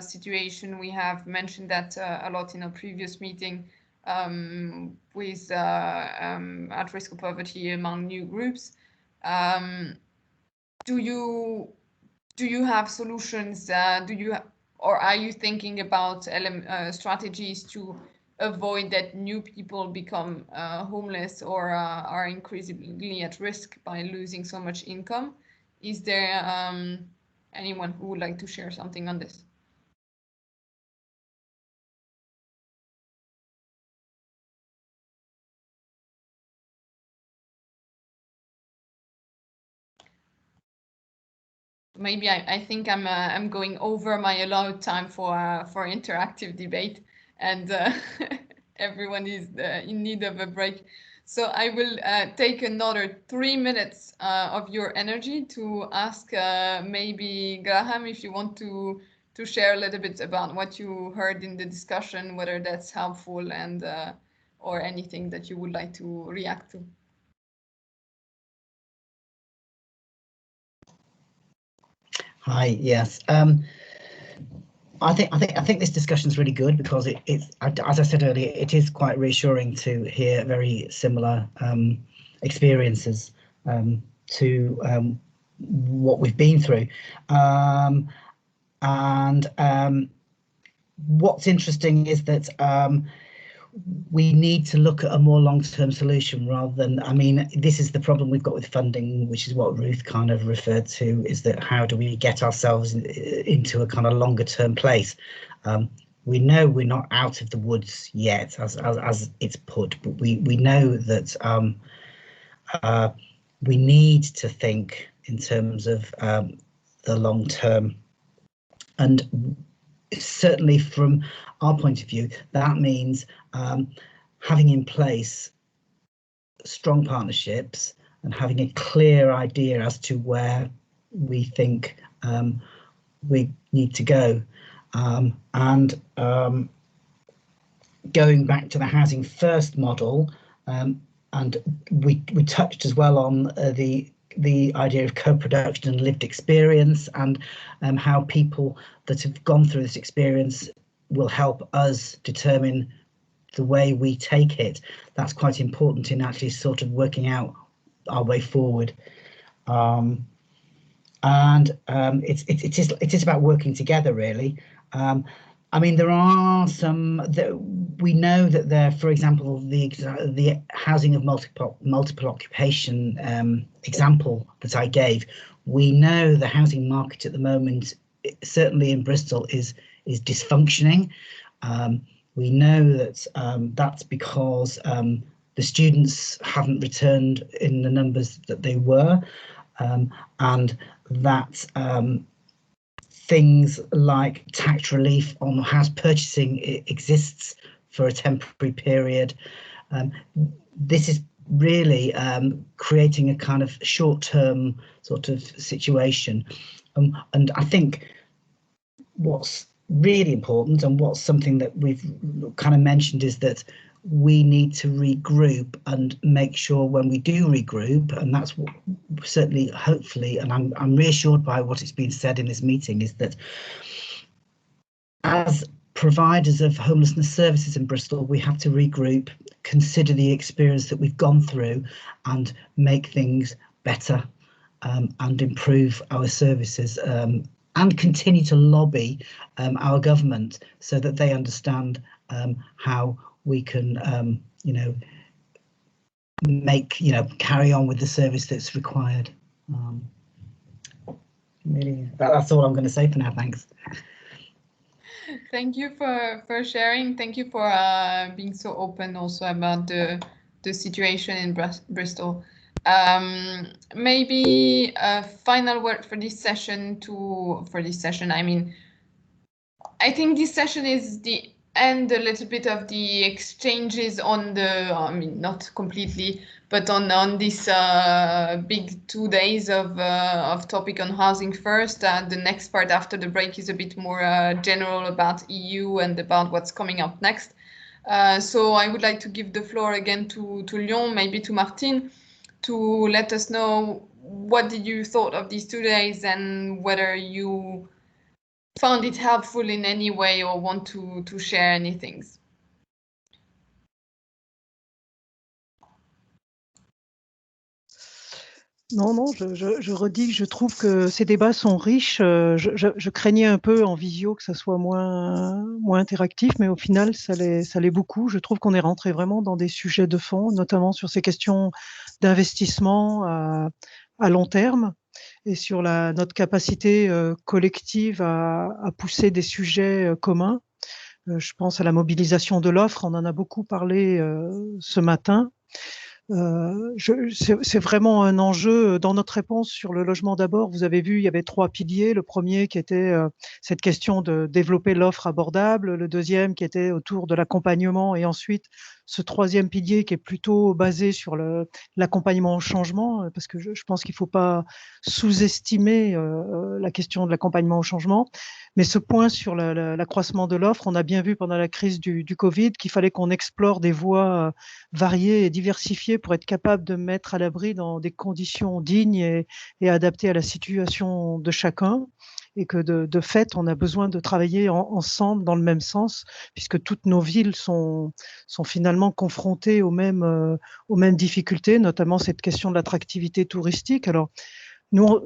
situation. We have mentioned that a lot in a previous meeting with at risk of poverty among new groups. Do you have solutions? Or are you thinking about strategies to avoid that new people become homeless or are increasingly at risk by losing so much income? Is there anyone who would like to share something on this? Maybe I think I'm going over my allowed time for interactive debate, and everyone is in need of a break. So I will take another 3 minutes of your energy to ask maybe Graham if you want to share a little bit about what you heard in the discussion, whether that's helpful and or anything that you would like to react to. Hi. Yes. I think this discussion is really good because it's, as I said earlier, it is quite reassuring to hear very similar experiences to what we've been through. What's interesting is that we need to look at a more long-term solution rather than, I mean, this is the problem we've got with funding, which is what Ruth kind of referred to, is that how do we get ourselves into a kind of longer-term place? We know we're not out of the woods yet, as it's put, but we know that we need to think in terms of the long term. And certainly from our point of view, that means having in place strong partnerships and having a clear idea as to where we think we need to go. And going back to the Housing First model, and we touched as well on the idea of co-production and lived experience, and how people that have gone through this experience will help us determine the way we take it. That's quite important in actually sort of working out our way forward. It is about working together, really. I mean, there are some that we know that there, for example, the housing of multiple occupation example that I gave. We know the housing market at the moment, certainly in Bristol, is dysfunctioning. We know that that's because the students haven't returned in the numbers that they were, and that things like tax relief on house purchasing exists for a temporary period. This is really creating a kind of short-term sort of situation. And I think what's really important, and what's something that we've kind of mentioned, is that we need to regroup and make sure when we do regroup, and that's what certainly, hopefully, and I'm reassured by what has been said in this meeting, is that as providers of homelessness services in Bristol, we have to regroup, consider the experience that we've gone through, and make things better, and improve our services, and continue to lobby our government so that they understand how we can, carry on with the service that's required. Really, that's all I'm going to say for now. Thanks. Thank you for sharing. Thank you for being so open also about the the situation in Bristol. Maybe a final word for this session. I mean, I think this session is the end a little bit of the exchanges on the, I mean, not completely, but on this big 2 days of topic on housing first. The next part after the break is a bit more general about EU and about what's coming up next. So I would like to give the floor again to Lyon, maybe to Martine, to let us know what did you thought of these 2 days and whether you found it helpful in any way or want to share anything. Non, je redis que je trouve que ces débats sont riches. Je craignais un peu en visio que ça soit moins interactif, mais au final, ça l'est beaucoup. Je trouve qu'on est rentré vraiment dans des sujets de fond, notamment sur ces questions d'investissement à long terme et sur notre capacité collective à pousser des sujets communs. Je pense à la mobilisation de l'offre, on en a beaucoup parlé ce matin. C'est vraiment un enjeu. Dans notre réponse sur le logement d'abord, vous avez vu, il y avait 3 piliers. Le premier qui était cette question de développer l'offre abordable, le deuxième qui était autour de l'accompagnement et ensuite ce troisième pilier qui est plutôt basé sur l'accompagnement au changement, parce que je pense qu'il ne faut pas sous-estimer la question de l'accompagnement au changement. Mais ce point sur l'accroissement de l'offre, on a bien vu pendant la crise du Covid qu'il fallait qu'on explore des voies variées et diversifiées pour être capable de mettre à l'abri dans des conditions dignes et adaptées à la situation de chacun. Et que de fait, on a besoin de travailler ensemble dans le même sens, puisque toutes nos villes sont finalement confrontées aux mêmes difficultés, notamment cette question de l'attractivité touristique. Alors, nous,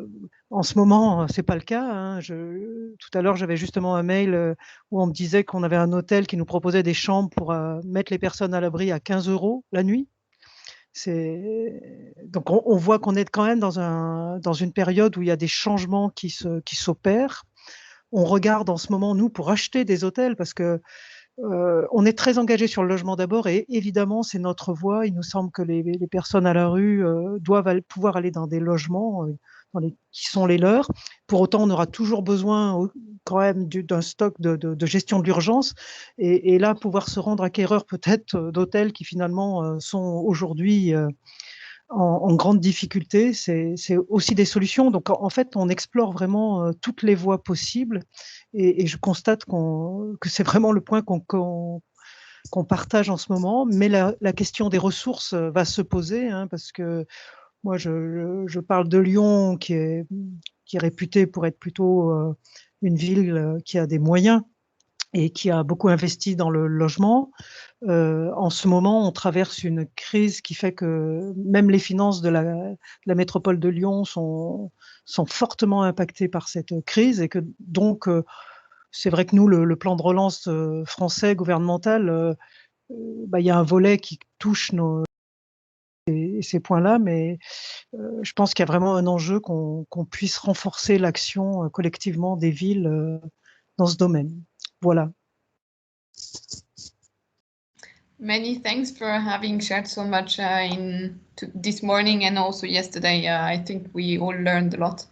en ce moment, c'est pas le cas. Hein. Tout à l'heure, j'avais justement un mail où on me disait qu'on avait un hôtel qui nous proposait des chambres pour mettre les personnes à l'abri à 15 € la nuit. Donc, on voit qu'on est quand même dans une période où il y a des changements qui s'opèrent. On regarde en ce moment, nous, pour acheter des hôtels, parce que on est très engagé sur le logement d'abord et évidemment, c'est notre voie. Il nous semble que les personnes à la rue doivent pouvoir aller dans des logements qui sont les leurs. Pour autant, on aura toujours besoin quand même d'un stock de gestion de l'urgence et là, pouvoir se rendre acquéreur peut-être d'hôtels qui finalement sont aujourd'hui en grande difficulté, c'est aussi des solutions. Donc, en fait, on explore vraiment toutes les voies possibles et je constate que c'est vraiment le point qu'on partage en ce moment. Mais la question des ressources va se poser, hein, parce que moi, je parle de Lyon, qui est réputée pour être plutôt une ville qui a des moyens et qui a beaucoup investi dans le logement. En ce moment, on traverse une crise qui fait que même les finances de la métropole de Lyon sont fortement impactées par cette crise et que donc, c'est vrai que nous, le plan de relance français gouvernemental, il y a un volet qui touche ces points-là, mais je pense qu'il y a vraiment un enjeu qu'on puisse renforcer l'action collectivement des villes dans ce domaine. Voilà. Many thanks for having shared so much this morning and also yesterday. I think we all learned a lot.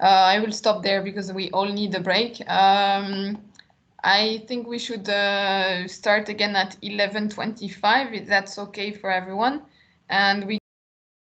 I will stop there because we all need a break. I think we should start again at 11:25, if that's okay for everyone. And we